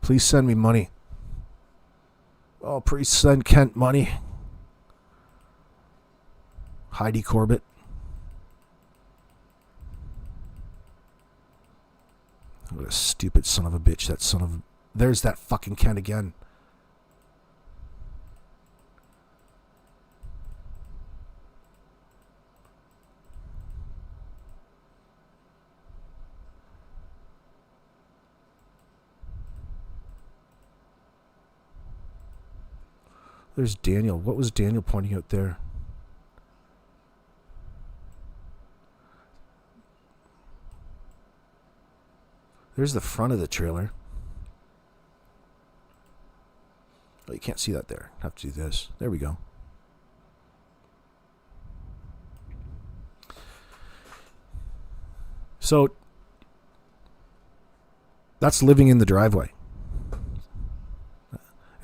Please send me money. Oh, please send Kent money. Heidi Corbett. What a stupid son of a bitch. That son of... There's that fucking Kent again. There's Daniel. What was Daniel pointing out there? There's the front of the trailer. Oh, you can't see that there. I have to do this. There we go. So that's living in the driveway.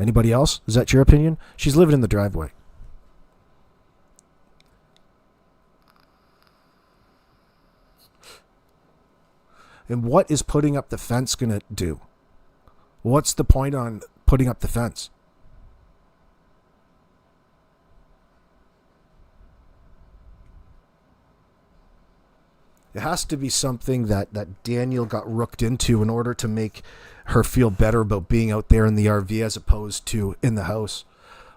Anybody else? Is that your opinion? She's living in the driveway. And what is putting up the fence going to do? What's the point on putting up the fence? It has to be something that Daniel got rooked into in order to make her feel better about being out there in the RV as opposed to in the house.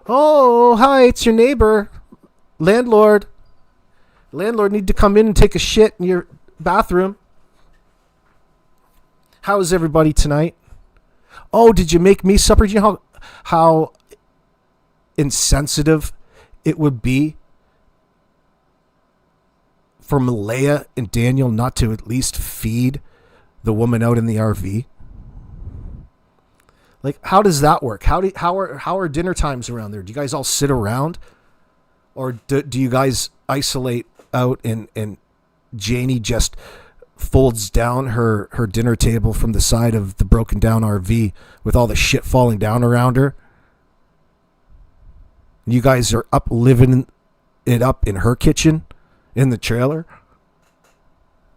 Oh, hi, it's your neighbor. Landlord. Landlord need to come in and take a shit in your bathroom. How is everybody tonight? Oh, did you make me supper? Do you know how insensitive it would be for Malaya and Daniel not to at least feed the woman out in the RV? Like, how does that work? How are dinner times around there? Do you guys all sit around? Or do you guys isolate out and Janie just folds down her dinner table from the side of the broken down RV with all the shit falling down around her? You guys are up living it up in her kitchen in the trailer?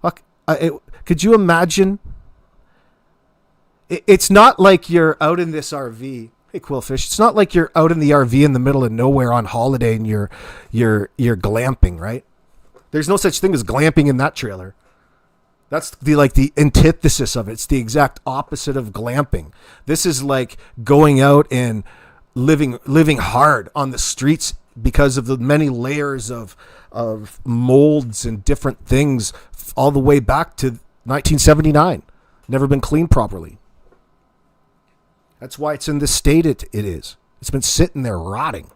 Fuck, could you imagine? It's not like you're out in this RV. Hey, Quillfish. It's not like you're out in the RV in the middle of nowhere on holiday and you're glamping, right? There's no such thing as glamping in that trailer. That's the antithesis of it. It's the exact opposite of glamping. This is like going out and living hard on the streets because of the many layers of molds and different things all the way back to 1979. Never been cleaned properly. That's why it's in the state it is. It's been sitting there rotting.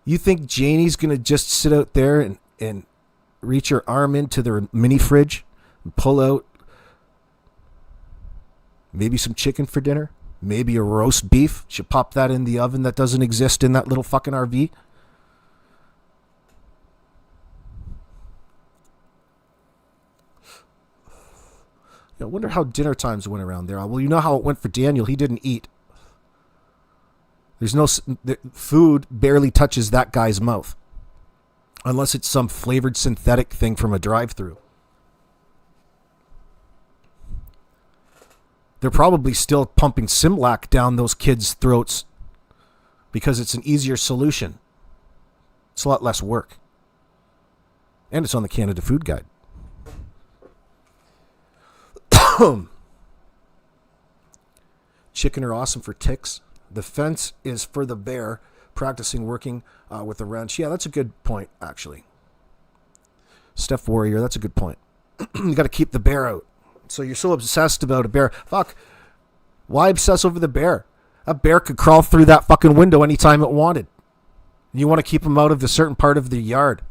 You think Janie's going to just sit out there and reach her arm into their mini fridge and pull out maybe some chicken for dinner? Maybe a roast beef? She'll pop that in the oven that doesn't exist in that little fucking RV? I wonder how dinner times went around there. Well, you know how it went for Daniel. He didn't eat. There's no food barely touches that guy's mouth, unless it's some flavored synthetic thing from a drive-thru. They're probably still pumping Similac down those kids' throats because it's an easier solution. It's a lot less work, and it's on the Canada Food Guide. Chicken are awesome for ticks. The fence is for the bear practicing working with a wrench. Yeah, that's a good point, actually. Steph Warrior, that's a good point. You got to keep the bear out. So you're so obsessed about a bear. Fuck. Why obsess over the bear? A bear could crawl through that fucking window anytime it wanted. You want to keep him out of a certain part of the yard.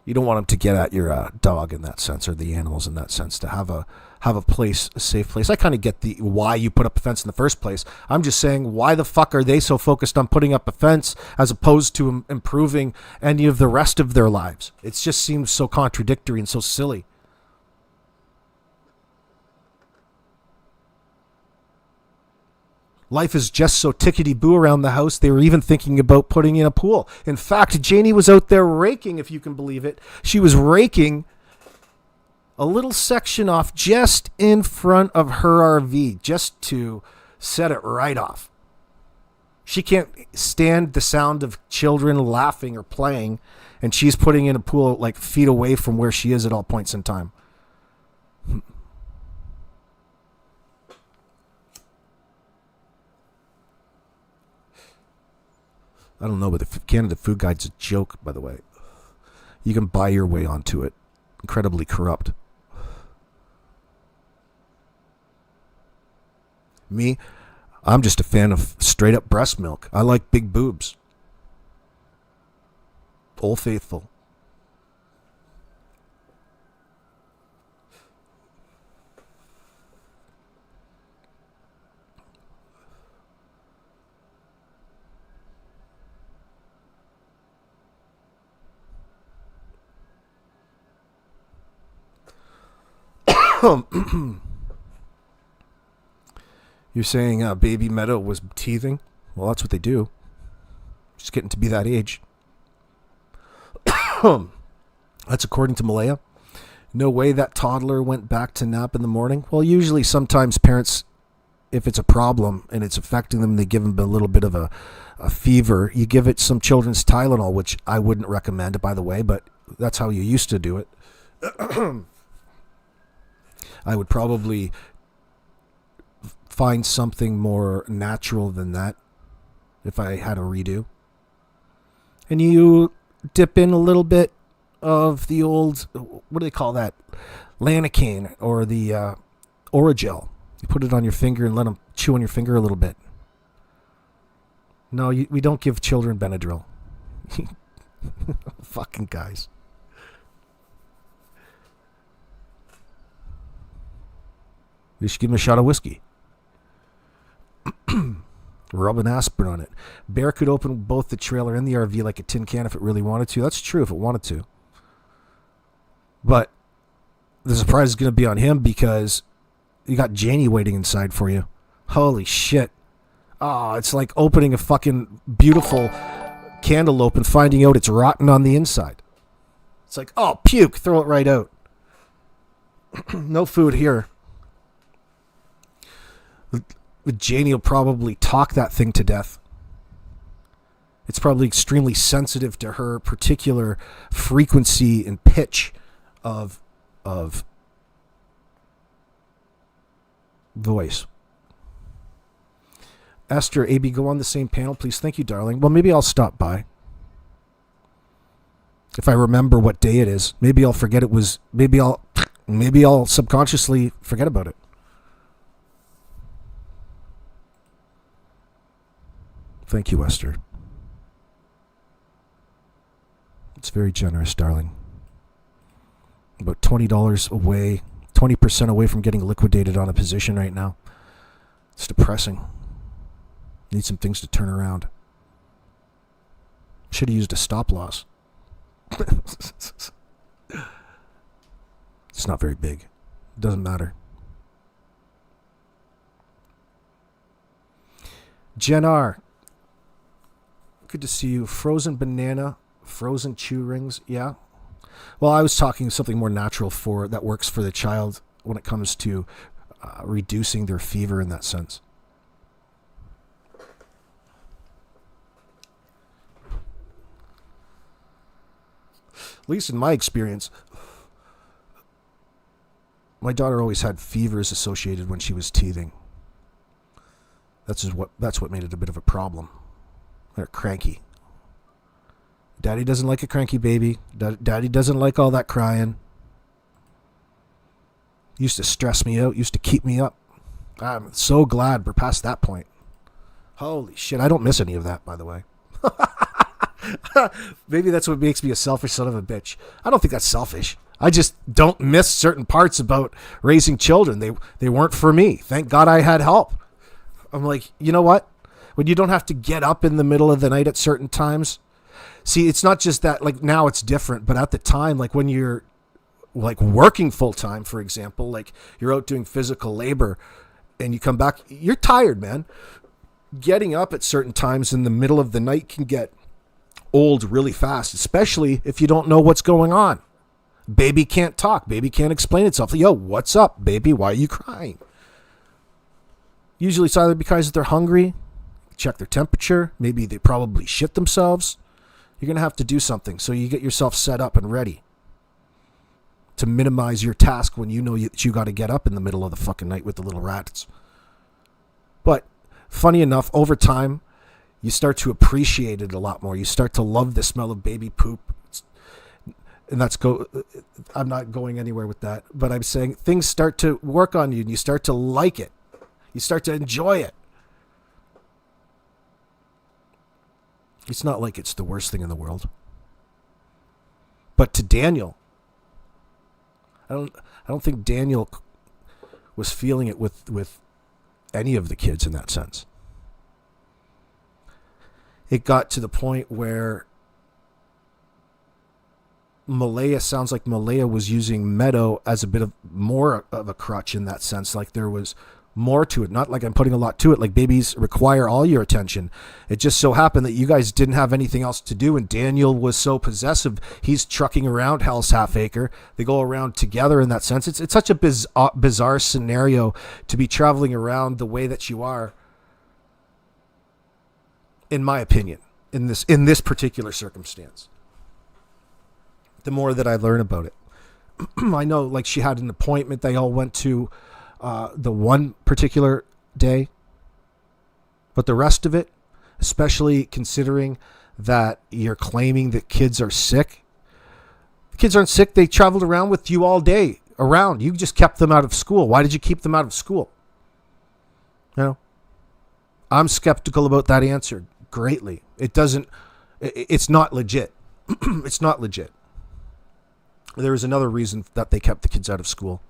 You don't want him to get at your dog in that sense, or the animals in that sense, to have a place, a safe place. I kind of get the why you put up a fence in the first place. I'm just saying, why the fuck are they so focused on putting up a fence as opposed to improving any of the rest of their lives? It just seems so contradictory and so silly. Life is just so tickety-boo around the house, they were even thinking about putting in a pool. In fact, Janie was out there raking, if you can believe it. She was raking a little section off just in front of her RV, just to set it right off. She can't stand the sound of children laughing or playing, and she's putting in a pool like feet away from where she is at all points in time. I don't know, but the Canada Food Guide's a joke, by the way. You can buy your way onto it. Incredibly corrupt. Me, I'm just a fan of straight up breast milk. I like big boobs. Old Faithful. You're saying Baby Meadow was teething? Well, that's what they do. Just getting to be that age. That's according to Malaya. No way that toddler went back to nap in the morning. Well, usually sometimes parents, if it's a problem and it's affecting them, they give them a little bit of a fever. You give it some children's Tylenol, which I wouldn't recommend, by the way, but that's how you used to do it. I would probably find something more natural than that if I had a redo. And you dip in a little bit of the old, what do they call that? Lanacane or the Oragel. You put it on your finger and let them chew on your finger a little bit. No, we don't give children Benadryl. Fucking guys. You should give him a shot of whiskey. Rub an aspirin on it. Bear could open both the trailer and the RV like a tin can if it really wanted to. That's true if it wanted to. But the surprise is going to be on him because you got Janie waiting inside for you. Holy shit. Oh, it's like opening a fucking beautiful cantaloupe and finding out it's rotten on the inside. It's like, oh, puke, throw it right out. No food here. Janie will probably talk that thing to death. It's probably extremely sensitive to her particular frequency and pitch of voice. Esther, AB, go on the same panel, please. Thank you, darling. Well, maybe I'll stop by. If I remember what day it is, maybe I'll forget it was. Maybe I'll subconsciously forget about it. Thank you, Esther. It's very generous, darling. About $20 away, 20% away from getting liquidated on a position right now. It's depressing. Need some things to turn around. Should have used a stop loss. It's not very big. It doesn't matter. Jen R. Good to see you. Frozen banana, frozen chew rings. Yeah. Well, I was talking something more natural that works for the child when it comes to reducing their fever in that sense. At least in my experience, my daughter always had fevers associated when she was teething. That's what made it a bit of a problem. They're cranky. Daddy doesn't like a cranky baby. Daddy doesn't like all that crying. Used to stress me out. Used to keep me up. I'm so glad we're past that point. Holy shit, I don't miss any of that, by the way. Maybe that's what makes me a selfish son of a bitch. I don't think that's selfish. I just don't miss certain parts about raising children. They weren't for me. Thank God I had help. I'm like, you know what? When you don't have to get up in the middle of the night at certain times. See, it's not just that, like now it's different, but at the time, like when you're like working full time, for example, like you're out doing physical labor and you come back, you're tired, man. Getting up at certain times in the middle of the night can get old really fast, especially if you don't know what's going on. Baby can't talk. Baby can't explain itself. Yo, what's up, baby? Why are you crying? Usually it's either because they're hungry, check their temperature, maybe they probably shit themselves. You're going to have to do something. So you get yourself set up and ready to minimize your task when you know that you got to get up in the middle of the fucking night with the little rats. But funny enough, over time, you start to appreciate it a lot more. You start to love the smell of baby poop. And I'm not going anywhere with that, but I'm saying things start to work on you and you start to like it. You start to enjoy it. It's not like it's the worst thing in the world. But to Daniel, I don't think Daniel was feeling it with any of the kids in that sense. It got to the point where Malaya sounds like Malaya was using Meadow as a bit of more of a crutch in that sense. Like there was more to it. Not like I'm putting a lot to it. Like babies require all your attention. It just so happened that you guys didn't have anything else to do, and Daniel was so possessive. He's trucking around Hell's Half Acre. They go around together in that sense. It's such a bizarre scenario to be traveling around the way that you are, in my opinion, in this particular circumstance. The more that I learn about it, I know like she had an appointment they all went to the one particular day, but the rest of it, especially considering that you're claiming that kids are sick. The kids aren't sick. They traveled around with you all day around. You just kept them out of school. Why did you keep them out of school? You know, I'm skeptical about that answer greatly. It's not legit. It's not legit. There was another reason that they kept the kids out of school.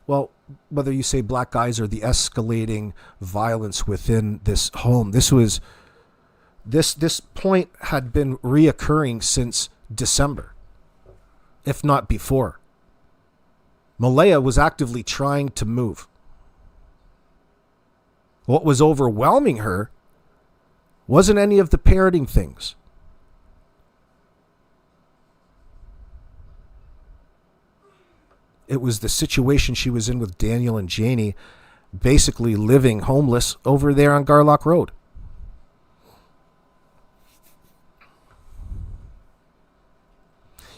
Well, whether you say black guys or the escalating violence within this home, this point had been reoccurring since December, if not before. Malaya was actively trying to move. What was overwhelming her wasn't any of the parenting things. It was the situation she was in with Daniel and Janie, basically living homeless over there on Garlock Road.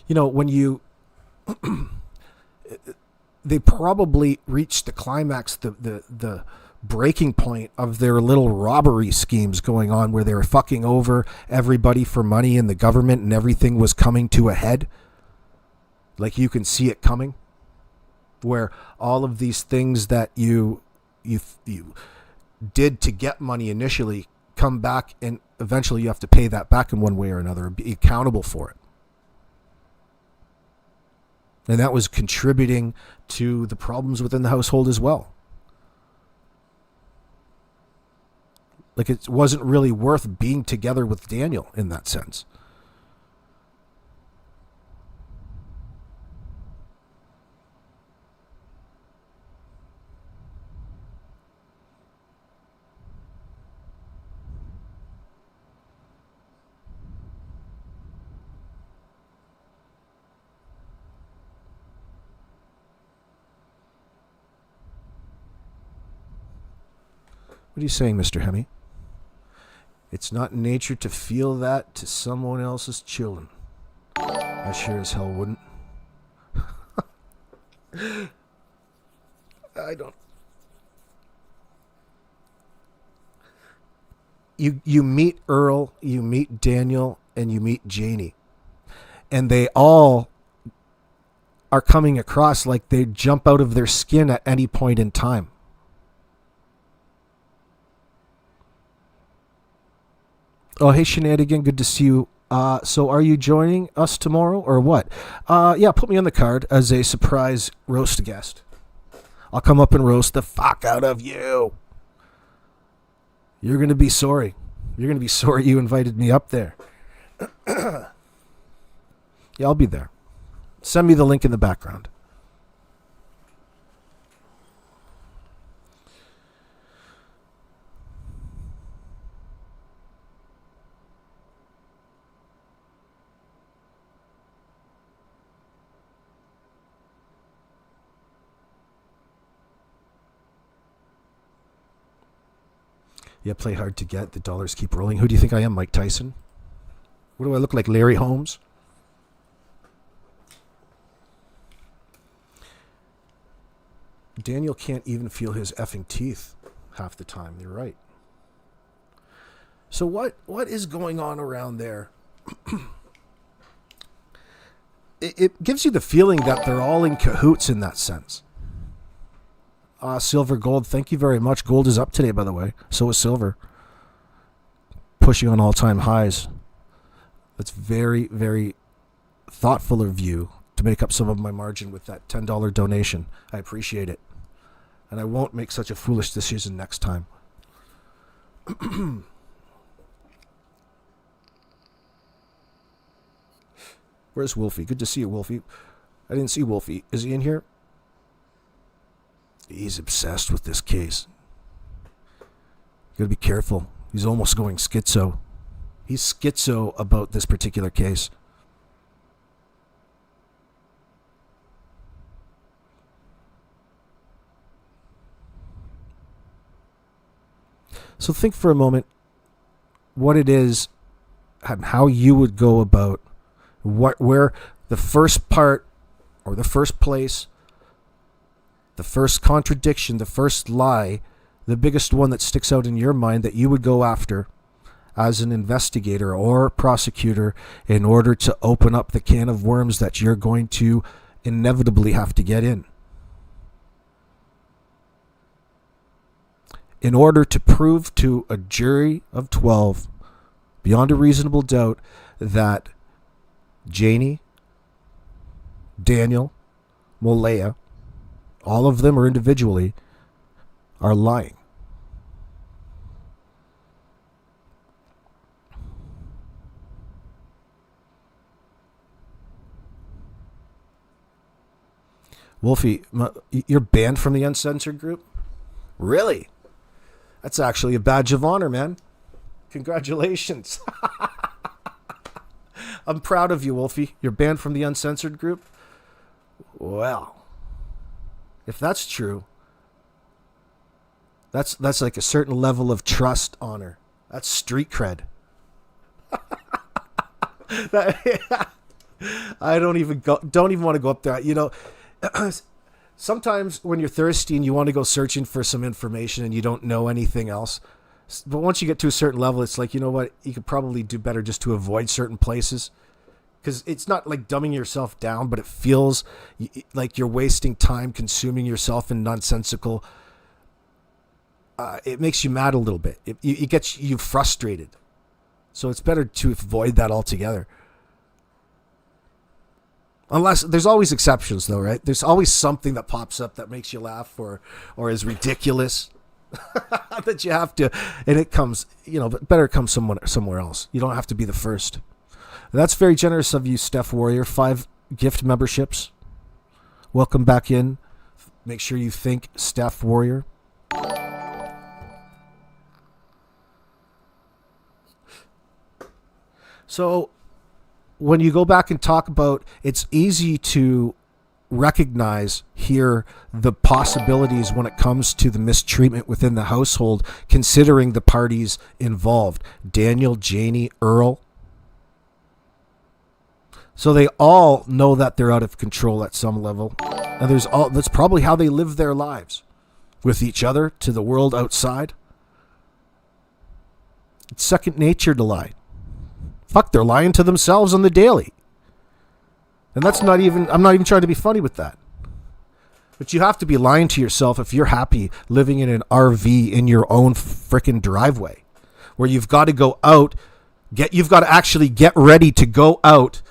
You know, when you... they probably reached the climax, the breaking point of their little robbery schemes going on where they were fucking over everybody for money in the government and everything was coming to a head. Like you can see it coming. Where all of these things that you did to get money initially come back and eventually you have to pay that back in one way or another and be accountable for it. And that was contributing to the problems within the household as well. Like it wasn't really worth being together with Daniel in that sense. What are you saying, Mr. Hemi? It's not in nature to feel that to someone else's children. I sure as hell wouldn't. I don't. You meet Earl, you meet Daniel, and you meet Janie. And they all are coming across like they jump out of their skin at any point in time. Oh, hey, Shenanigan, good to see you. So are you joining us tomorrow or what? Yeah, put me on the card as a surprise roast guest. I'll come up and roast the fuck out of you. You're going to be sorry. You're going to be sorry you invited me up there. Yeah, I'll be there. Send me the link in the background. Yeah, play hard to get. The dollars keep rolling. Who do you think I am, Mike Tyson? What do I look like, Larry Holmes? Daniel can't even feel his effing teeth. half the time. You're right. So what is going on around there? It gives you the feeling that they're all in cahoots in that sense. Silver, gold, thank you very much. Gold is up today, by the way. So is silver. Pushing on all-time highs. That's very, very thoughtful of you to make up some of my margin with that $10 donation. I appreciate it. And I won't make such a foolish decision next time. Where's Wolfie? Good to see you, Wolfie. I didn't see Wolfie. Is he in here? He's obsessed with this case. You gotta be careful. He's almost going schizo. He's schizo about this particular case. So think for a moment what it is and how you would go about where the first part or the first place, the first contradiction, the first lie, the biggest one that sticks out in your mind that you would go after as an investigator or prosecutor in order to open up the can of worms that you're going to inevitably have to get in. In order to prove to a jury of 12, beyond a reasonable doubt, that Janie, Daniel, Malaya, all of them or individually, are lying. Wolfie, you're banned from the uncensored group? Really? That's actually a badge of honor, man. Congratulations. I'm proud of you, Wolfie. You're banned from the uncensored group? Well, if that's true, that's like a certain level of trust honor. That's street cred. I don't even want to go up there. You know, sometimes when you're thirsty and you want to go searching for some information and you don't know anything else, but once you get to a certain level, it's like, you know what, you could probably do better just to avoid certain places, because it's not like dumbing yourself down, but it feels like you're wasting time consuming yourself in nonsensical. It makes you mad a little bit. It gets you frustrated. So it's better to avoid that altogether. Unless there's always exceptions, though, right? There's always something that pops up that makes you laugh or is ridiculous that you have to, and it comes, but better come somewhere else. You don't have to be the first. That's very generous of you, Steph Warrior. 5 gift memberships. Welcome back in. Make sure you thank Steph Warrior. So when you go back and talk about, it's easy to recognize here the possibilities when it comes to the mistreatment within the household, considering the parties involved. Daniel, Janie, Earl. So they all know that they're out of control at some level. And that's probably how they live their lives, with each other, to the world outside. It's second nature to lie. Fuck, they're lying to themselves on the daily. And I'm not even trying to be funny with that. But you have to be lying to yourself if you're happy living in an RV in your own frickin' driveway, where you've got to go out, you've got to actually get ready to go out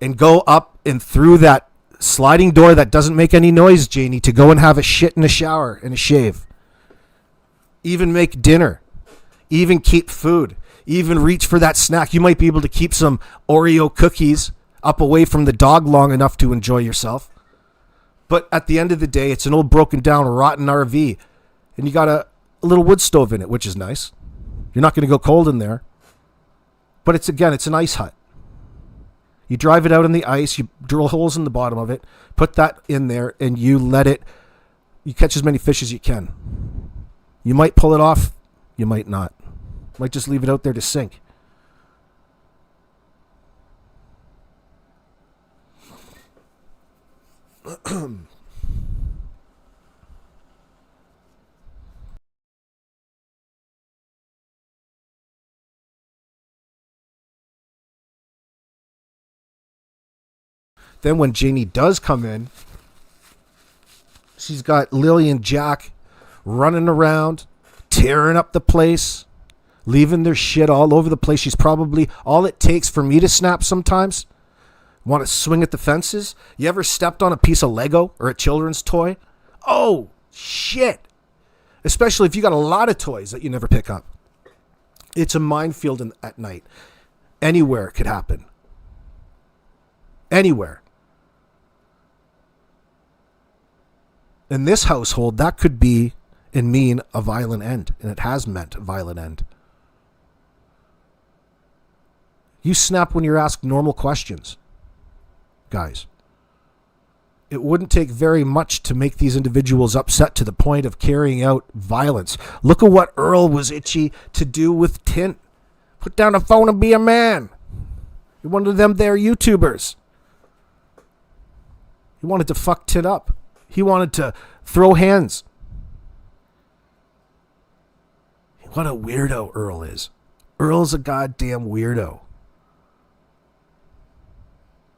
and go up and through that sliding door that doesn't make any noise, Janie, to go and have a shit and a shower and a shave. Even make dinner. Even keep food. Even reach for that snack. You might be able to keep some Oreo cookies up away from the dog long enough to enjoy yourself. But at the end of the day, it's an old broken down, rotten RV. And you got a little wood stove in it, which is nice. You're not going to go cold in there. But it's an ice hut. You drive it out in the ice, you drill holes in the bottom of it, put that in there, and you catch as many fish as you can. You might pull it off, you might not. Might just leave it out there to sink. Then when Janie does come in, she's got Lily and Jack running around, tearing up the place, leaving their shit all over the place. She's probably, all it takes for me to snap sometimes, want to swing at the fences. You ever stepped on a piece of Lego or a children's toy? Oh, shit. Especially if you got a lot of toys that you never pick up. It's a minefield at night. Anywhere it could happen. Anywhere. In this household, that could be and mean a violent end. And it has meant a violent end. You snap when you're asked normal questions, guys. It wouldn't take very much to make these individuals upset to the point of carrying out violence. Look at what Earl was itchy to do with Tint. Put down a phone and be a man. He wanted them there YouTubers. He wanted to fuck Tint up. He wanted to throw hands. What a weirdo Earl is. Earl's a goddamn weirdo.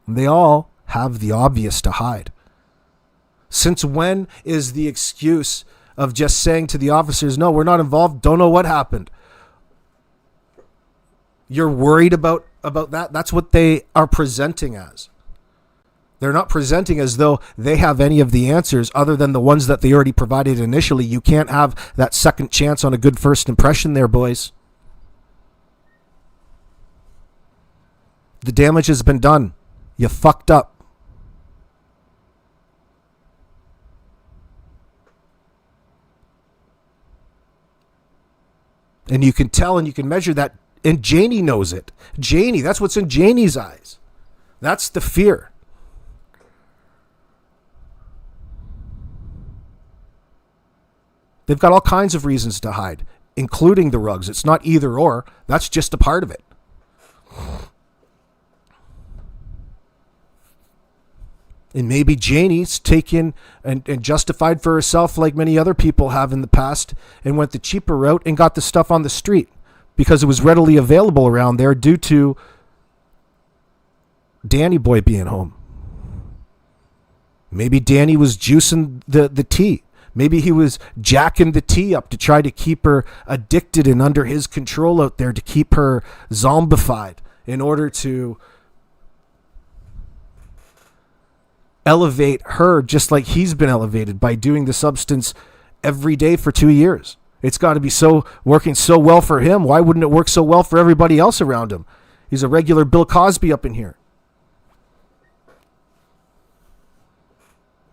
They all have the obvious to hide. Since when is the excuse of just saying to the officers, no, we're not involved, don't know what happened? You're worried about that? That's what they are presenting as. They're not presenting as though they have any of the answers other than the ones that they already provided initially. You can't have that second chance on a good first impression there, boys. The damage has been done. You fucked up. And you can tell and you can measure that. And Janie knows it. Janie, that's what's in Janie's eyes. That's the fear. They've got all kinds of reasons to hide, including the rugs. It's not either or. That's just a part of it. And maybe Janie's taken and justified for herself like many other people have in the past and went the cheaper route and got the stuff on the street because it was readily available around there due to Danny boy being home. Maybe Danny was juicing the tea. Maybe he was jacking the tea up to try to keep her addicted and under his control out there, to keep her zombified in order to elevate her just like he's been elevated by doing the substance every day for 2 years. It's got to be so working so well for him. Why wouldn't it work so well for everybody else around him? He's a regular Bill Cosby up in here.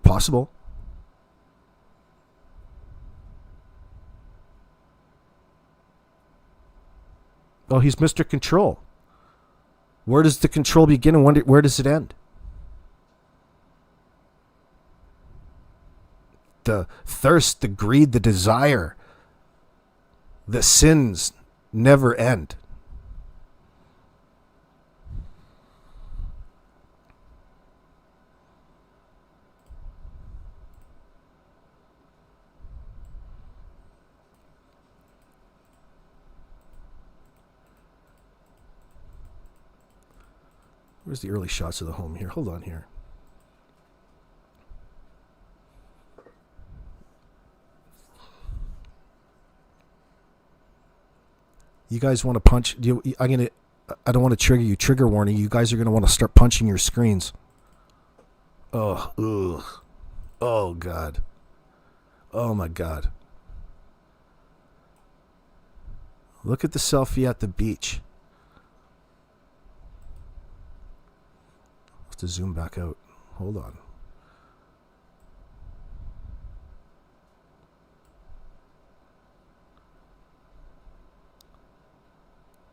Possible. Oh, he's Mr. Control. Where does the control begin and where does it end? The thirst, the greed, the desire, the sins never end. Where's the early shots of the home here? Hold on here. You guys want to punch? I don't want to trigger you. Trigger warning. You guys are going to want to start punching your screens. Oh, ugh. Oh, God. Oh, my God. Look at the selfie at the beach. I'll have to zoom back out. Hold on.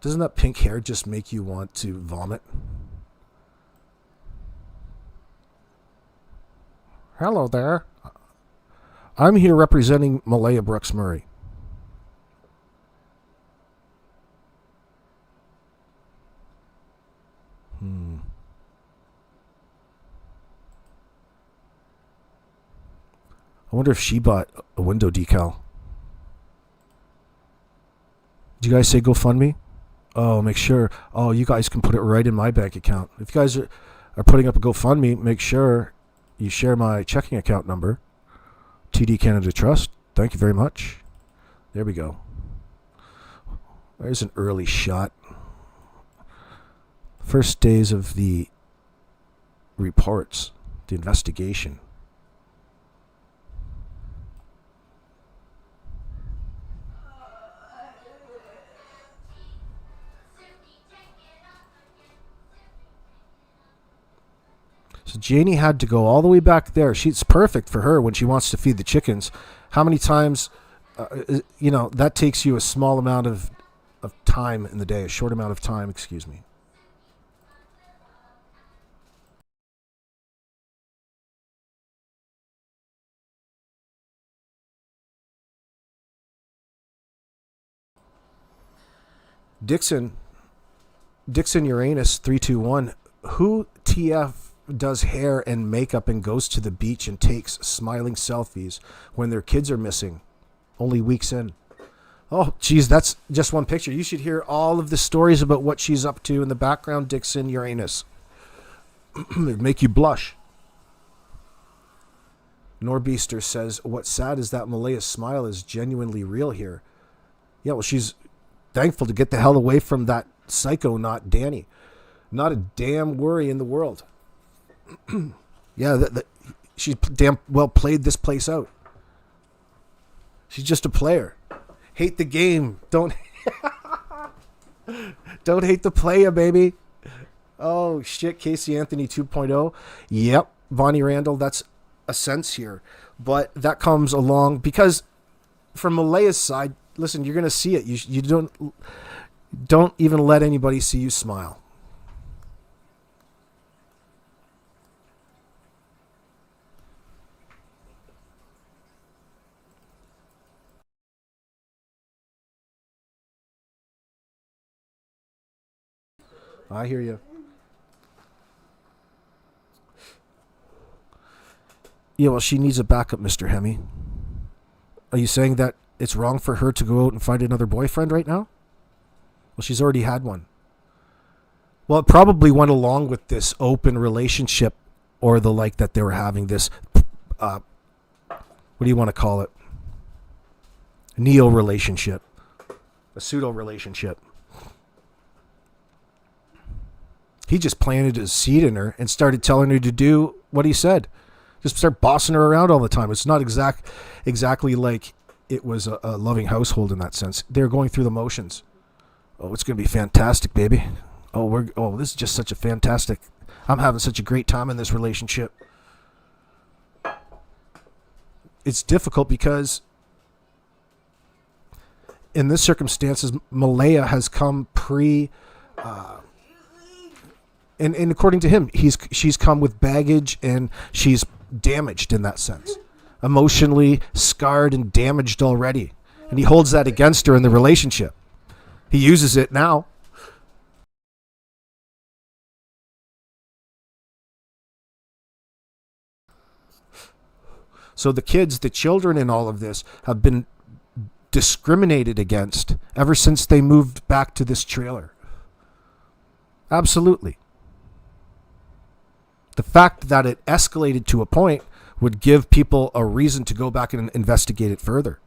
Doesn't that pink hair just make you want to vomit? Hello there. I'm here representing Malaya Brooks Murray. I wonder if she bought a window decal. Did you guys say GoFundMe? Oh, make sure. Oh, you guys can put it right in my bank account. If you guys are, are putting up a GoFundMe, make sure you share my checking account number, TD Canada Trust. Thank you very much. There we go. There's an early shot. First days of the reports, the investigation. So Janie had to go all the way back there. She's perfect for her when she wants to feed the chickens. How many times, that takes you a small amount of time in the day, a short amount of time, excuse me. Dixon Uranus 321. Who TF does hair and makeup and goes to the beach and takes smiling selfies when their kids are missing? Only weeks in. Oh, geez, that's just one picture. You should hear all of the stories about what she's up to in the background, Dixon Uranus. It'd make you blush. Norbeaster says, what's sad is that Malaya's smile is genuinely real here. Yeah, well, she's thankful to get the hell away from that psycho, not Danny. Not a damn worry in the world. Yeah, she's damn well played this place out. She's just a player. Hate the game. Don't hate the player, baby. Oh, shit. Casey Anthony 2.0. Yep. Bonnie Randall, that's a sense here. But that comes along because from Malaya's side, listen, you're going to see it. You don't even let anybody see you smile. I hear you. Yeah, well, she needs a backup, Mr. Hemi. Are you saying that it's wrong for her to go out and find another boyfriend right now? Well, she's already had one. Well, it probably went along with this open relationship or the like that they were having this, what do you want to call it? Neo relationship. A pseudo relationship. He just planted his seed in her and started telling her to do what he said. Just start bossing her around all the time. It's not exactly like it was a loving household in that sense. They're going through the motions. Oh, it's going to be fantastic, baby. Oh, this is just such a fantastic. I'm having such a great time in this relationship. It's difficult because in this circumstances, Malaya has come and according to him, she's come with baggage and she's damaged in that sense. Emotionally scarred and damaged already. And he holds that against her in the relationship. He uses it now. So the children in all of this have been discriminated against ever since they moved back to this trailer. Absolutely. The fact that it escalated to a point would give people a reason to go back and investigate it further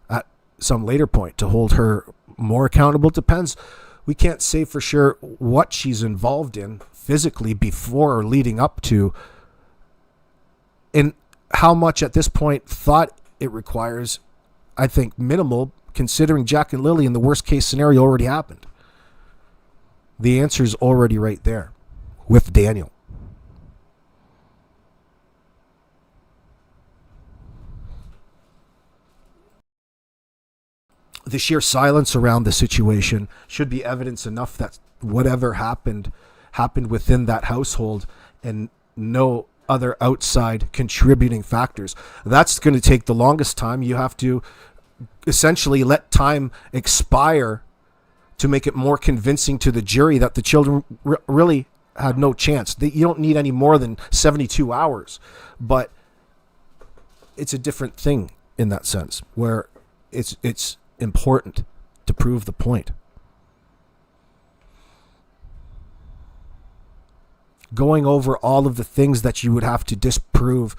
at some later point to hold her more accountable. Depends. We can't say for sure what she's involved in physically before or leading up to, and how much at this point thought it requires. I think minimal, considering Jack and Lily in the worst case scenario already happened. The answer is already right there with Daniel. The sheer silence around the situation should be evidence enough that whatever happened within that household and no other outside contributing factors. That's going to take the longest time. You have to essentially let time expire to make it more convincing to the jury that the children really had no chance. You don't need any more than 72 hours. But it's a different thing in that sense, where it's important to prove the point. going over all of the things that you would have to disprove,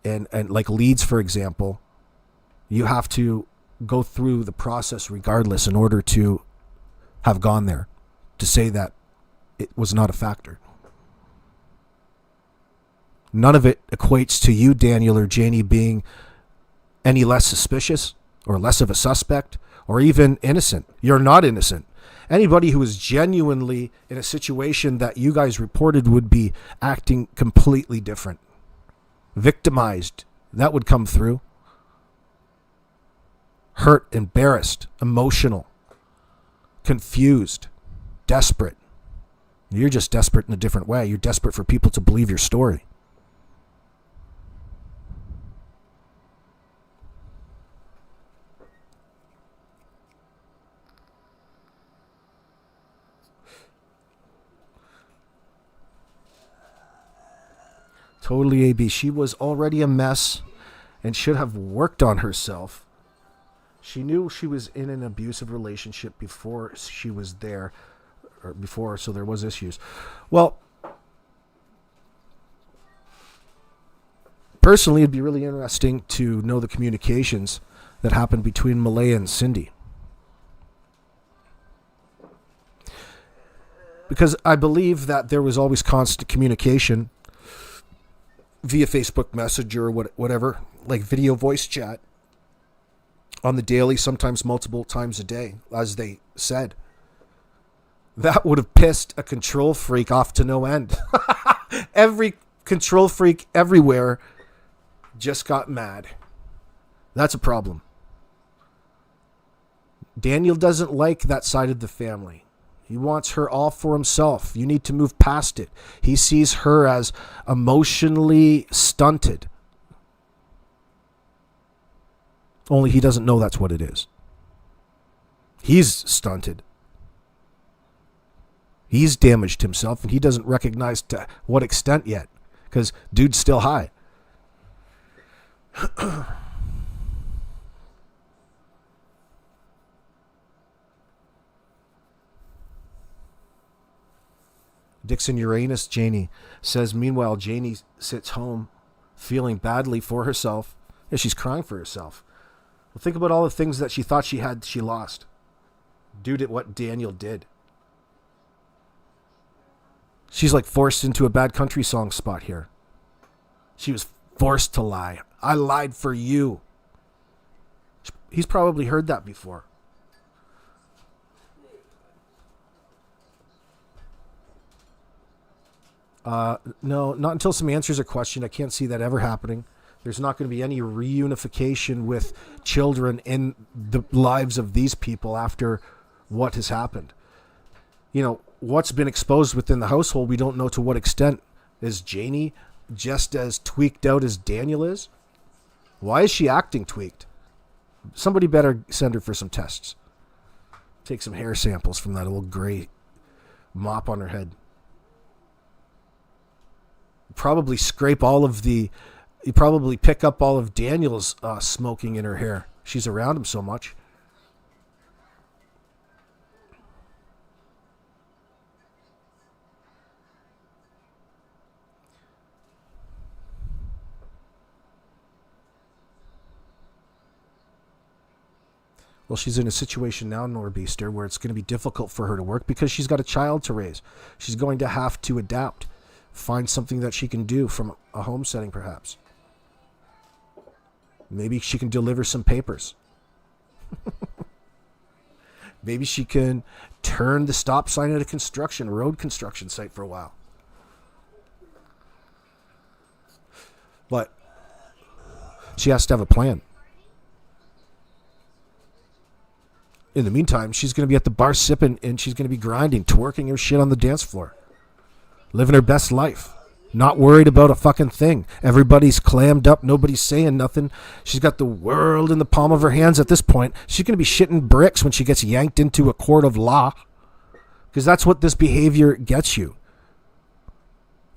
and like leads, for example, you have to go through the process regardless in order to have gone there, to say that it was not a factor. None of it equates to you, Daniel or Janie, being any less suspicious or less of a suspect or even innocent. You're not innocent. Anybody who is genuinely in a situation that you guys reported would be acting completely different. Victimized, that would come through. Hurt, embarrassed, emotional, confused, desperate. You're just desperate in a different way. You're desperate for people to believe your story. Totally, AB. She was already a mess and should have worked on herself. She knew she was in an abusive relationship before she was there, or before, so there was issues. Well, personally, it'd be really interesting to know the communications that happened between Malaya and Cindy. Because I believe that there was always constant communication via Facebook Messenger or whatever, like video voice chat on the daily, sometimes multiple times a day, as they said. That would have pissed a control freak off to no end. Every control freak everywhere just got mad. That's a problem. Daniel doesn't like that side of the family. He wants her all for himself. You need to move past it. He sees her as emotionally stunted. Only he doesn't know that's what it is. He's stunted. He's damaged himself, and he doesn't recognize to what extent yet, because dude's still high. Dixon Uranus Janie says, meanwhile, Janie sits home feeling badly for herself. Yeah, she's crying for herself. Well, think about all the things that she thought she had, she lost due to what Daniel did. She's like forced into a bad country song spot here. She was forced to lie. I lied for you. He's probably heard that before. No, not until some answers are questioned. I can't see that ever happening. There's not going to be any reunification with children in the lives of these people after what has happened. You know, what's been exposed within the household, we don't know to what extent. Is Janie just as tweaked out as Daniel is? Why is she acting tweaked? Somebody better send her for some tests. Take some hair samples from that old gray mop on her head. Probably scrape all of the... You probably pick up all of Daniel's smoking in her hair. She's around him so much. Well, she's in a situation now, Norbeaster, where it's going to be difficult for her to work because she's got a child to raise. She's going to have to adapt. Find something that she can do from a home setting, perhaps. Maybe she can deliver some papers. Maybe she can turn the stop sign at a road construction site for a while. But she has to have a plan. In the meantime, she's going to be at the bar sipping, and she's going to be grinding, twerking her shit on the dance floor. Living her best life. Not worried about a fucking thing. Everybody's clammed up. Nobody's saying nothing. She's got the world in the palm of her hands at this point. She's going to be shitting bricks when she gets yanked into a court of law. Because that's what this behavior gets you.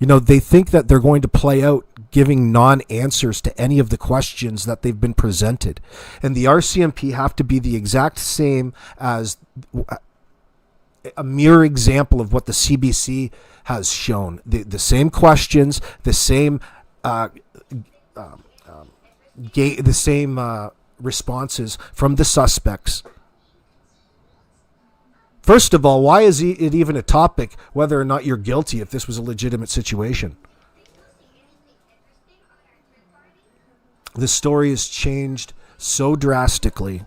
You know, they think that they're going to play out giving non-answers to any of the questions that they've been presented. And the RCMP have to be the exact same as a mere example of what the CBC has shown. The same questions, the same responses from the suspects. First of all, why is it even a topic whether or not you're guilty if this was a legitimate situation? The story has changed so drastically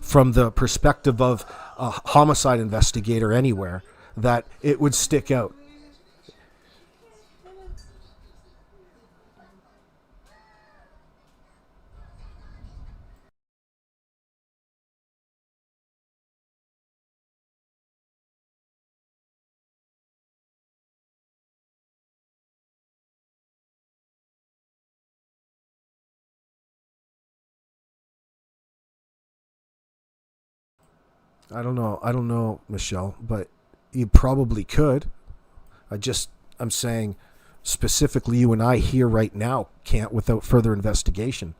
from the perspective of a homicide investigator anywhere that it would stick out. I don't know, Michelle, but you probably could. I'm saying specifically you and I here right now can't without further investigation.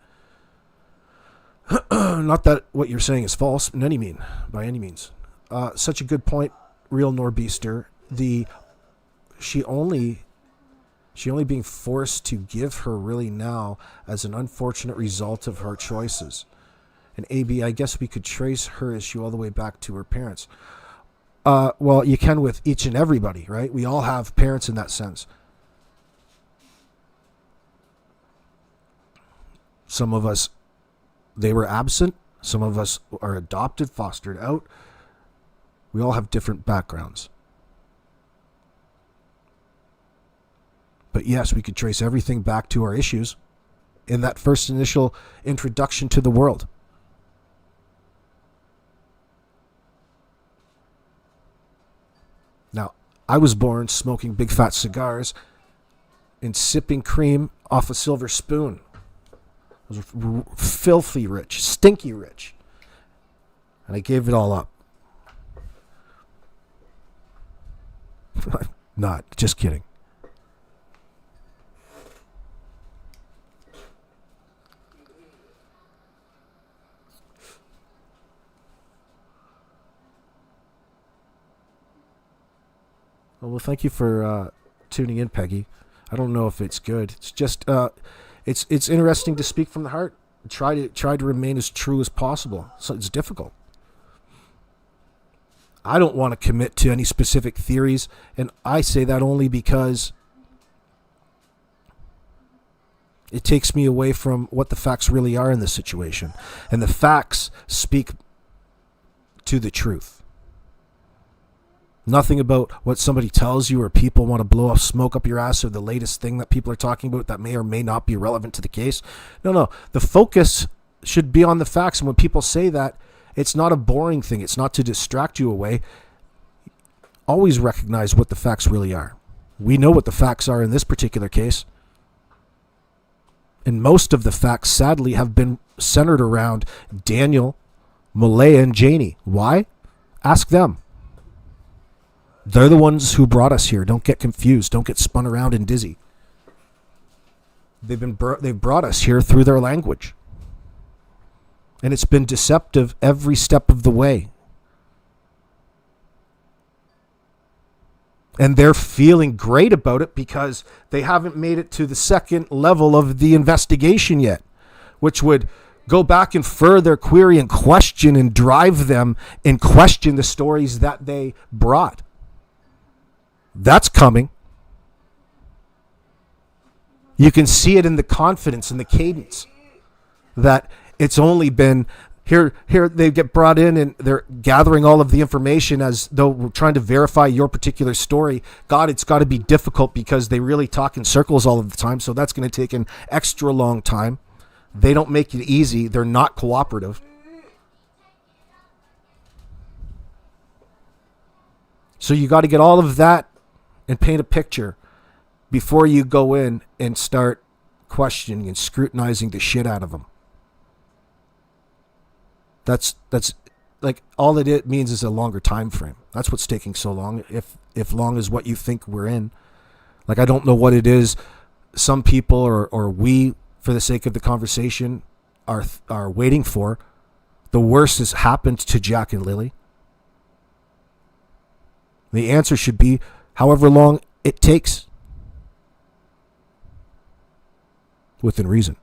Not that what you're saying is false by any means. Such a good point, real Norbeaster. She only being forced to give her really now as an unfortunate result of her choices. And AB, I guess we could trace her issue all the way back to her parents. Well, you can with each and everybody, right? We all have parents in that sense. Some of us, they were absent. Some of us are adopted, fostered out. We all have different backgrounds. But yes, we could trace everything back to our issues in that first initial introduction to the world. Now, I was born smoking big fat cigars and sipping cream off a silver spoon. I was filthy rich, stinky rich. And I gave it all up. Not, just kidding. Well, thank you for tuning in, Peggy. I don't know if it's good. It's just it's interesting to speak from the heart. Try to remain as true as possible. So it's difficult. I don't want to commit to any specific theories, and I say that only because it takes me away from what the facts really are in this situation. And the facts speak to the truth. Nothing about what somebody tells you or people want to blow smoke up your ass or the latest thing that people are talking about that may or may not be relevant to the case. No. The focus should be on the facts. And when people say that, it's not a boring thing. It's not to distract you away. Always recognize what the facts really are. We know what the facts are in this particular case. And most of the facts, sadly, have been centered around Daniel, Malaya, and Janie. Why? Ask them. They're the ones who brought us here. Don't get confused. Don't get spun around and dizzy. They've brought us here through their language. And it's been deceptive every step of the way. And they're feeling great about it because they haven't made it to the second level of the investigation yet, which would go back and further query and question and drive them and question the stories that they brought. That's coming. You can see it in the confidence and the cadence that it's only been here they get brought in and they're gathering all of the information as though we're trying to verify your particular story. God, it's got to be difficult because they really talk in circles all of the time, so that's going to take an extra long time. They don't make it easy. They're not cooperative. So you got to get all of that and paint a picture before you go in and start questioning and scrutinizing the shit out of them. That's like all it means is a longer time frame. That's what's taking so long. If long is what you think we're in. Like, I don't know what it is. Some people or we, for the sake of the conversation, are waiting for. The worst has happened to Jack and Lily. The answer should be however long it takes, within reason.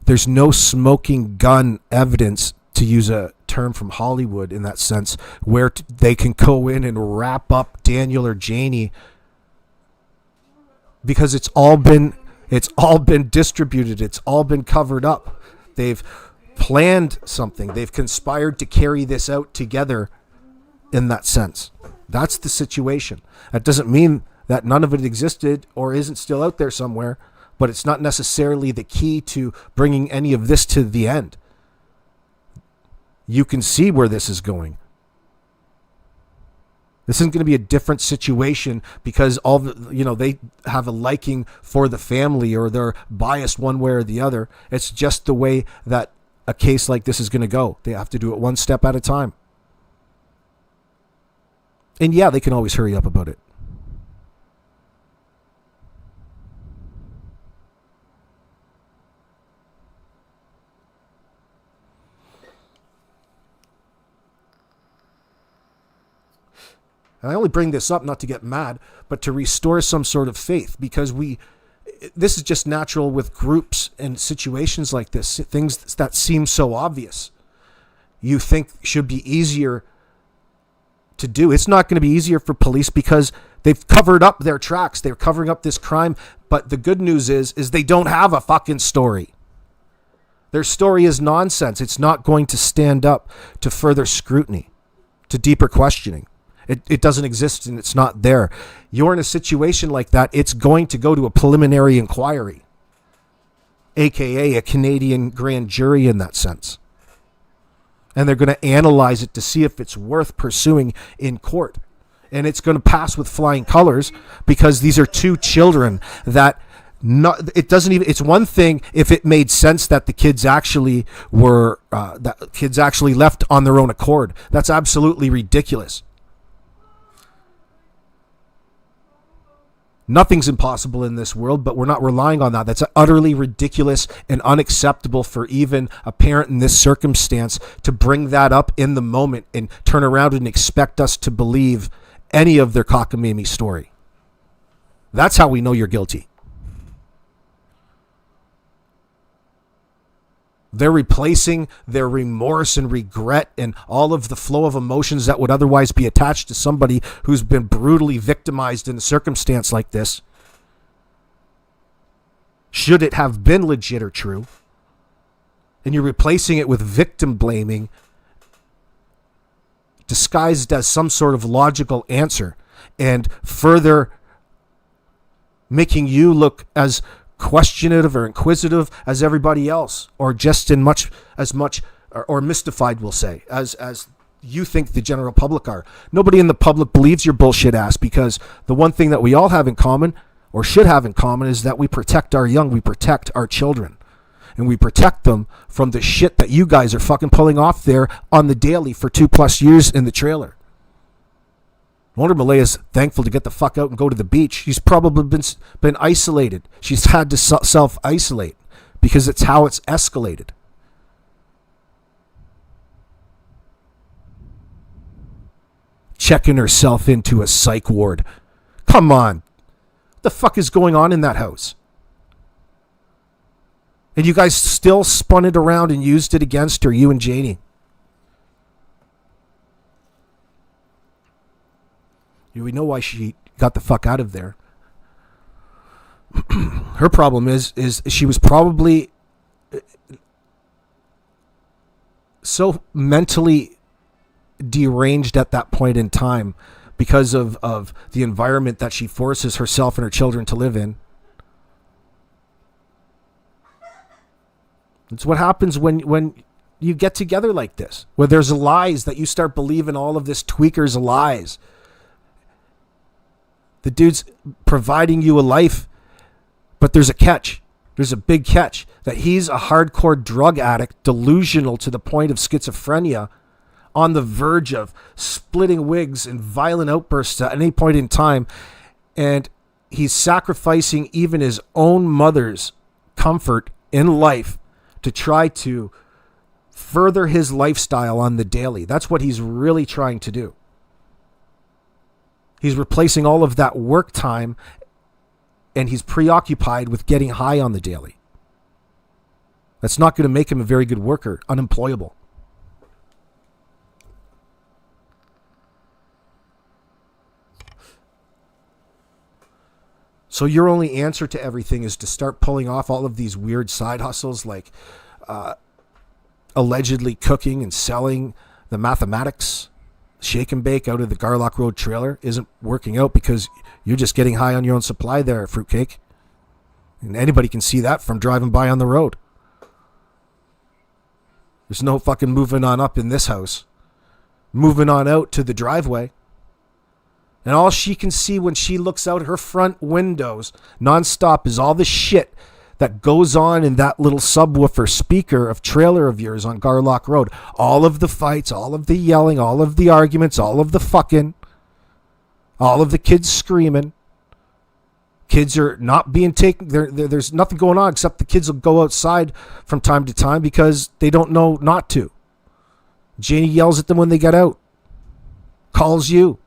There's no smoking gun evidence, to use a term from Hollywood in that sense, where they can go in and wrap up Daniel or Janie, because it's all been distributed, it's all been covered up. They've planned something, they've conspired to carry this out together in that sense. That's the situation. That doesn't mean that none of it existed or isn't still out there somewhere, but it's not necessarily the key to bringing any of this to the end. You can see where this is going. This isn't going to be a different situation because they have a liking for the family or they're biased one way or the other. It's just the way that a case like this is going to go. They have to do it one step at a time. And yeah, they can always hurry up about it. And I only bring this up not to get mad, but to restore some sort of faith, because this is just natural with groups and situations like this, things that seem so obvious. You think should be easier to do. It's not going to be easier for police because they've covered up their tracks. They're covering up this crime. But the good news is they don't have a fucking story. Their story is nonsense. It's not going to stand up to further scrutiny, to deeper questioning. It doesn't exist and it's not there. You're in a situation like that, it's going to go to a preliminary inquiry, aka a Canadian grand jury in that sense. And they're going to analyze it to see if it's worth pursuing in court. And it's going to pass with flying colors because these are two children that it's one thing if it made sense that the kids actually left on their own accord. That's absolutely ridiculous. Nothing's impossible in this world, but we're not relying on that. That's utterly ridiculous and unacceptable for even a parent in this circumstance to bring that up in the moment and turn around and expect us to believe any of their cockamamie story. That's how we know you're guilty. They're replacing their remorse and regret and all of the flow of emotions that would otherwise be attached to somebody who's been brutally victimized in a circumstance like this. Should it have been legit or true? And you're replacing it with victim blaming disguised as some sort of logical answer and further making you look as questionative or inquisitive as everybody else, or just as much or mystified, we'll say, as you think the general public are. Nobody in the public believes your bullshit ass, because the one thing that we all have in common, or should have in common, is that we protect our young, we protect our children, and we protect them from the shit that you guys are fucking pulling off there on the daily for 2+ years in the trailer. I wonder Malaya's thankful to get the fuck out and go to the beach. She's probably been isolated. She's had to self-isolate because it's how it's escalated. Checking herself into a psych ward. Come on. What the fuck is going on in that house? And you guys still spun it around and used it against her, you and Janie. We know why she got the fuck out of there. Her problem is she was probably so mentally deranged at that point in time because of the environment that she forces herself and her children to live in. It's what happens when you get together like this, where there's lies that you start believing all of this tweaker's lies. The dude's providing you a life, but there's a catch. There's a big catch, that he's a hardcore drug addict, delusional to the point of schizophrenia, on the verge of splitting wigs and violent outbursts at any point in time. And he's sacrificing even his own mother's comfort in life to try to further his lifestyle on the daily. That's what he's really trying to do. He's replacing all of that work time, and he's preoccupied with getting high on the daily. That's not going to make him a very good worker, unemployable. So your only answer to everything is to start pulling off all of these weird side hustles, like allegedly cooking and selling the mathematics shake and bake out of the Garlock Road trailer isn't working out because you're just getting high on your own supply there, fruitcake. And anybody can see that from driving by on the road. There's no fucking moving on up in this house. Moving on out to the driveway. And all she can see when she looks out her front windows nonstop is all the shit that goes on in that little subwoofer speaker of trailer of yours on Garlock Road. All of the fights, all of the yelling, all of the arguments, all of the fucking, all of the kids screaming. Kids are not being taken. There's nothing going on except the kids will go outside from time to time because they don't know not to. Janie yells at them when they get out. Calls you.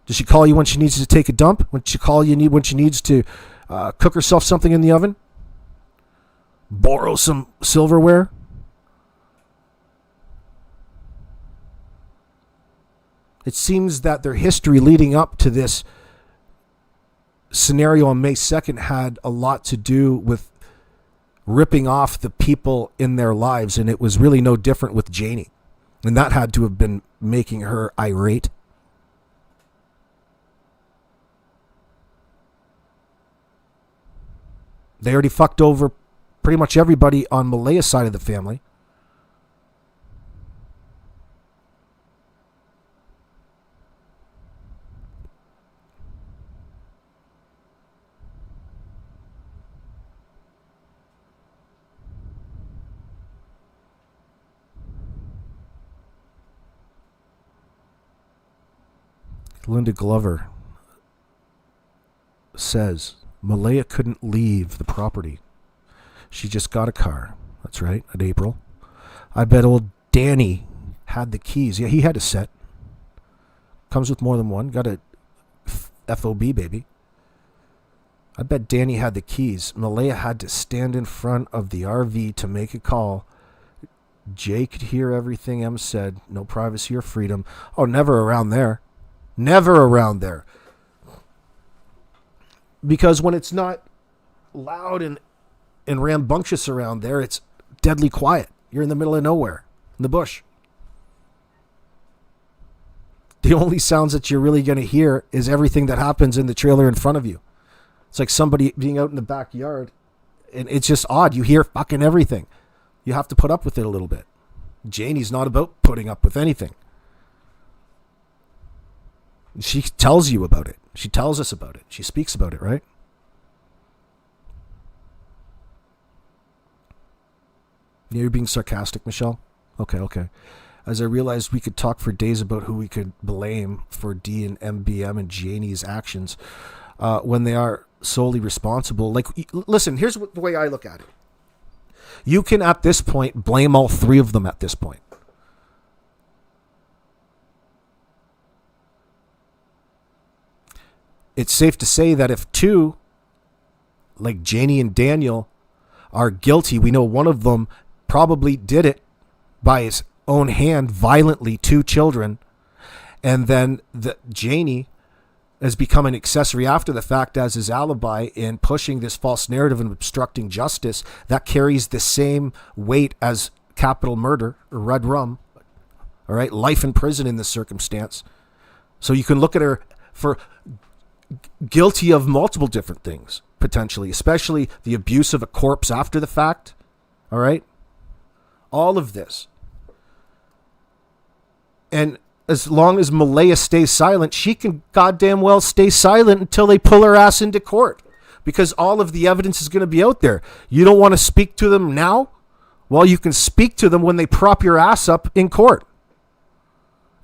Does she call you when she needs to take a dump? When she call you when she needs to cook herself something in the oven? Borrow some silverware? It seems that their history leading up to this scenario on May 2nd had a lot to do with ripping off the people in their lives, and it was really no different with Janie. And that had to have been making her irate. They already fucked over pretty much everybody on Malaya's side of the family. Linda Glover says Malaya couldn't leave the property. She just got a car. That's right, in April. I bet old Danny had the keys. Yeah, he had a set. Comes with more than one. Got a FOB, baby. I bet Danny had the keys. Malaya had to stand in front of the RV to make a call. Jay could hear everything M said. No privacy or freedom. Oh, never around there. Never around there. Because when it's not loud and rambunctious around there, it's deadly quiet. You're in the middle of nowhere, in the bush. The only sounds that you're really going to hear is everything that happens in the trailer in front of you. It's like somebody being out in the backyard, and it's just odd. You hear fucking everything. You have to put up with it a little bit. Janie's not about putting up with anything. She tells you about it. She tells us about it. She speaks about it, right? You're being sarcastic, Michelle? Okay. As I realized we could talk for days about who we could blame for D and MBM and Janie's actions when they are solely responsible. Like, listen, here's the way I look at it. You can, at this point, blame all three of them at this point. It's safe to say that if two, like Janie and Daniel, are guilty, we know one of them probably did it by his own hand violently to children, and then Janie has become an accessory after the fact as his alibi in pushing this false narrative and obstructing justice. That carries the same weight as capital murder or red rum. All right, life in prison in this circumstance. So you can look at her for guilty of multiple different things, potentially, especially the abuse of a corpse after the fact. All right? All of this. And as long as Malaya stays silent, she can goddamn well stay silent until they pull her ass into court, because all of the evidence is going to be out there. You don't want to speak to them now? Well, you can speak to them when they prop your ass up in court.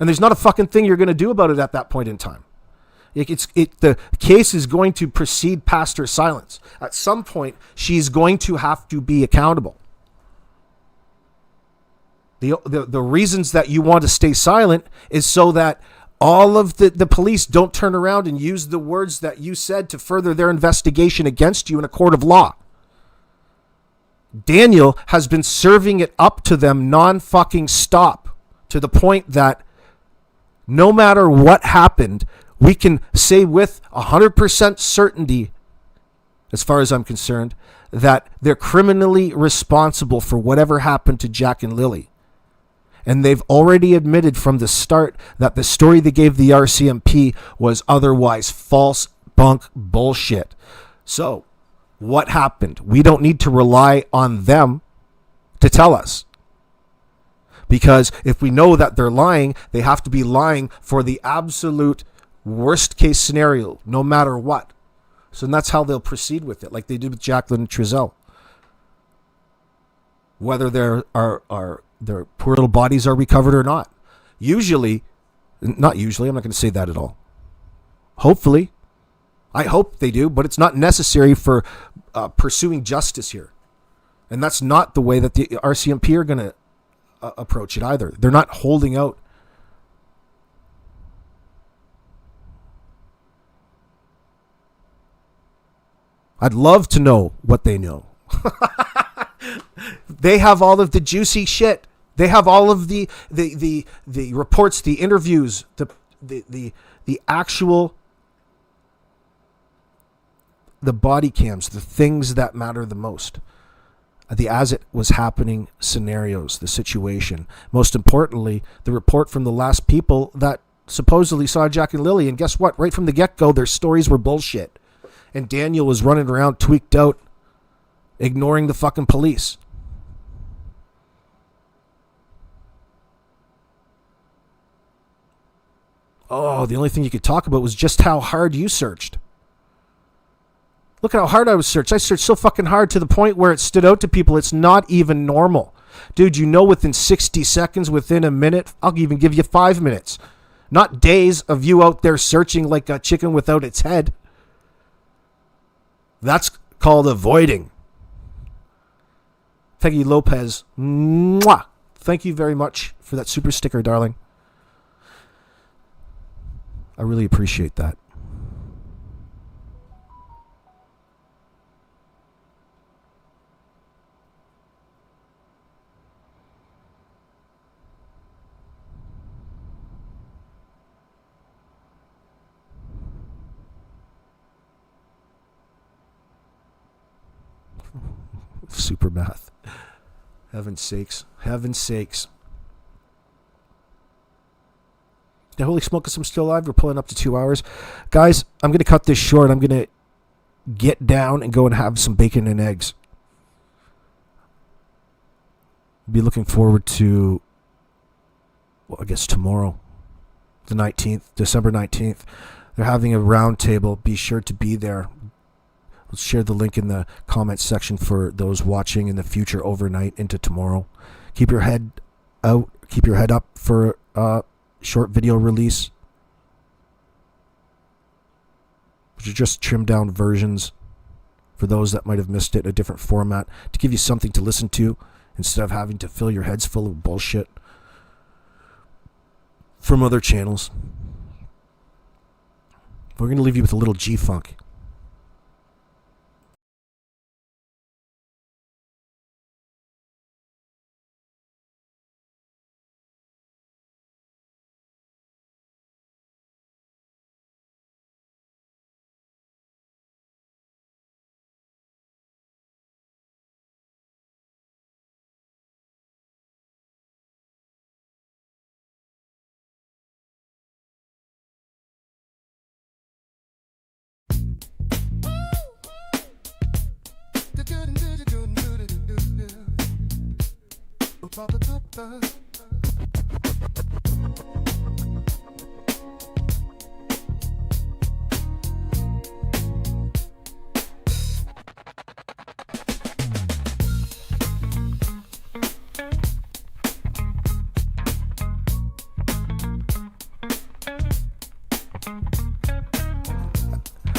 And there's not a fucking thing you're going to do about it at that point in time. The case is going to proceed past her silence. At some point, she's going to have to be accountable. The reasons that you want to stay silent is so that all of the police don't turn around and use the words that you said to further their investigation against you in a court of law. Daniel has been serving it up to them non-fucking stop, to the point that no matter what happened, we can say with 100% certainty, as far as I'm concerned, that they're criminally responsible for whatever happened to Jack and Lily. And they've already admitted from the start that the story they gave the RCMP was otherwise false bunk bullshit. So, what happened? We don't need to rely on them to tell us. Because if we know that they're lying, they have to be lying for the absolute worst case scenario, no matter what. So that's how they'll proceed with it, like they did with Jacqueline and Trezell. Whether their poor little bodies are recovered or not. Not usually, I'm not going to say that at all. Hopefully. I hope they do, but it's not necessary for pursuing justice here. And that's not the way that the RCMP are going to approach it either. They're not holding out. I'd love to know what they know. They have all of the juicy shit. They have all of the reports, the interviews, the actual, the body cams, the things that matter the most. The as it was happening scenarios, the situation. Most importantly, the report from the last people that supposedly saw Jack and Lily. And guess what? Right from the get-go, their stories were bullshit. And Daniel was running around tweaked out, ignoring the fucking police. Oh, the only thing you could talk about was just how hard you searched. Look at how hard I was searched. I searched so fucking hard to the point where it stood out to people. It's not even normal. Dude, you know within 60 seconds, within a minute, I'll even give you 5 minutes. Not days of you out there searching like a chicken without its head. That's called avoiding. Peggy Lopez. Mwah. Thank you very much for that super sticker, darling. I really appreciate that. Super math. Heaven's sakes. Heaven's sakes. Now, holy smokers, I'm still live. We're pulling up to 2 hours. Guys, I'm going to cut this short. I'm going to get down and go and have some bacon and eggs. Be looking forward to, well, I guess tomorrow, the 19th, December 19th. They're having a round table. Be sure to be there. Let's share the link in the comments section for those watching in the future overnight into tomorrow. Keep your head out. Keep your head up for short video release, which are just trimmed down versions for those that might have missed it, a different format to give you something to listen to instead of having to fill your heads full of bullshit from other channels. We're going to leave you with a little G-Funk.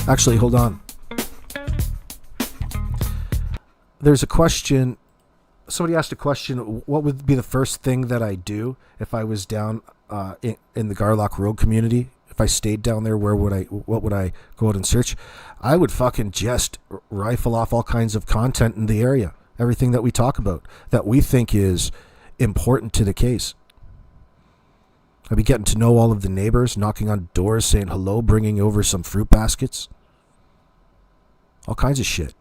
Actually, hold on. There's a question somebody asked a question. What would be the first thing that I do if I was down in the Garlock Road community? If I stayed down there, what would I go out and search? I would fucking just rifle off all kinds of content in the area. Everything that we talk about that we think is important to the case. I'd be getting to know all of the neighbors, knocking on doors, saying hello, bringing over some fruit baskets. All kinds of shit.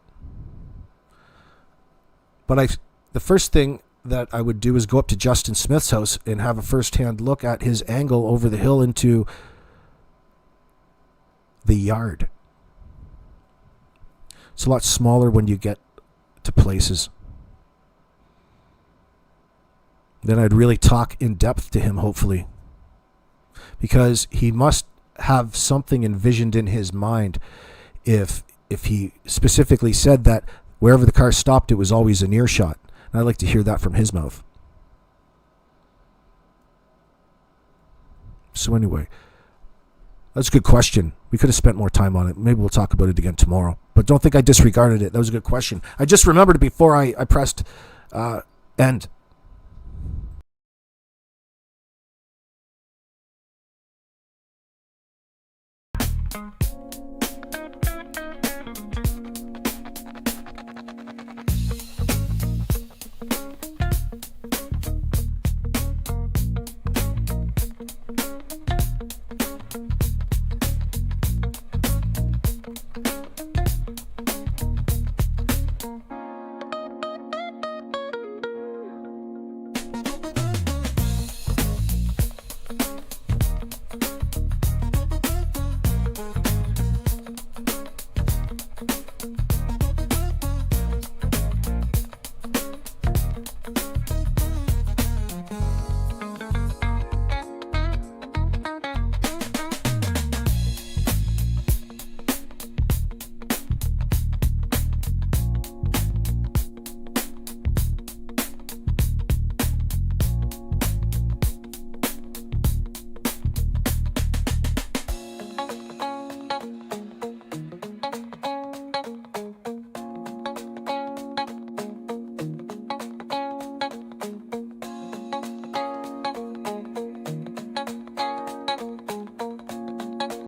But the first thing that I would do is go up to Justin Smith's house and have a first-hand look at his angle over the hill into the yard. It's a lot smaller when you get to places. Then I'd really talk in depth to him, hopefully. Because he must have something envisioned in his mind if he specifically said that wherever the car stopped, it was always an earshot. And I'd like to hear that from his mouth. So anyway, that's a good question. We could have spent more time on it. Maybe we'll talk about it again tomorrow. But don't think I disregarded it. That was a good question. I just remembered it before I pressed end.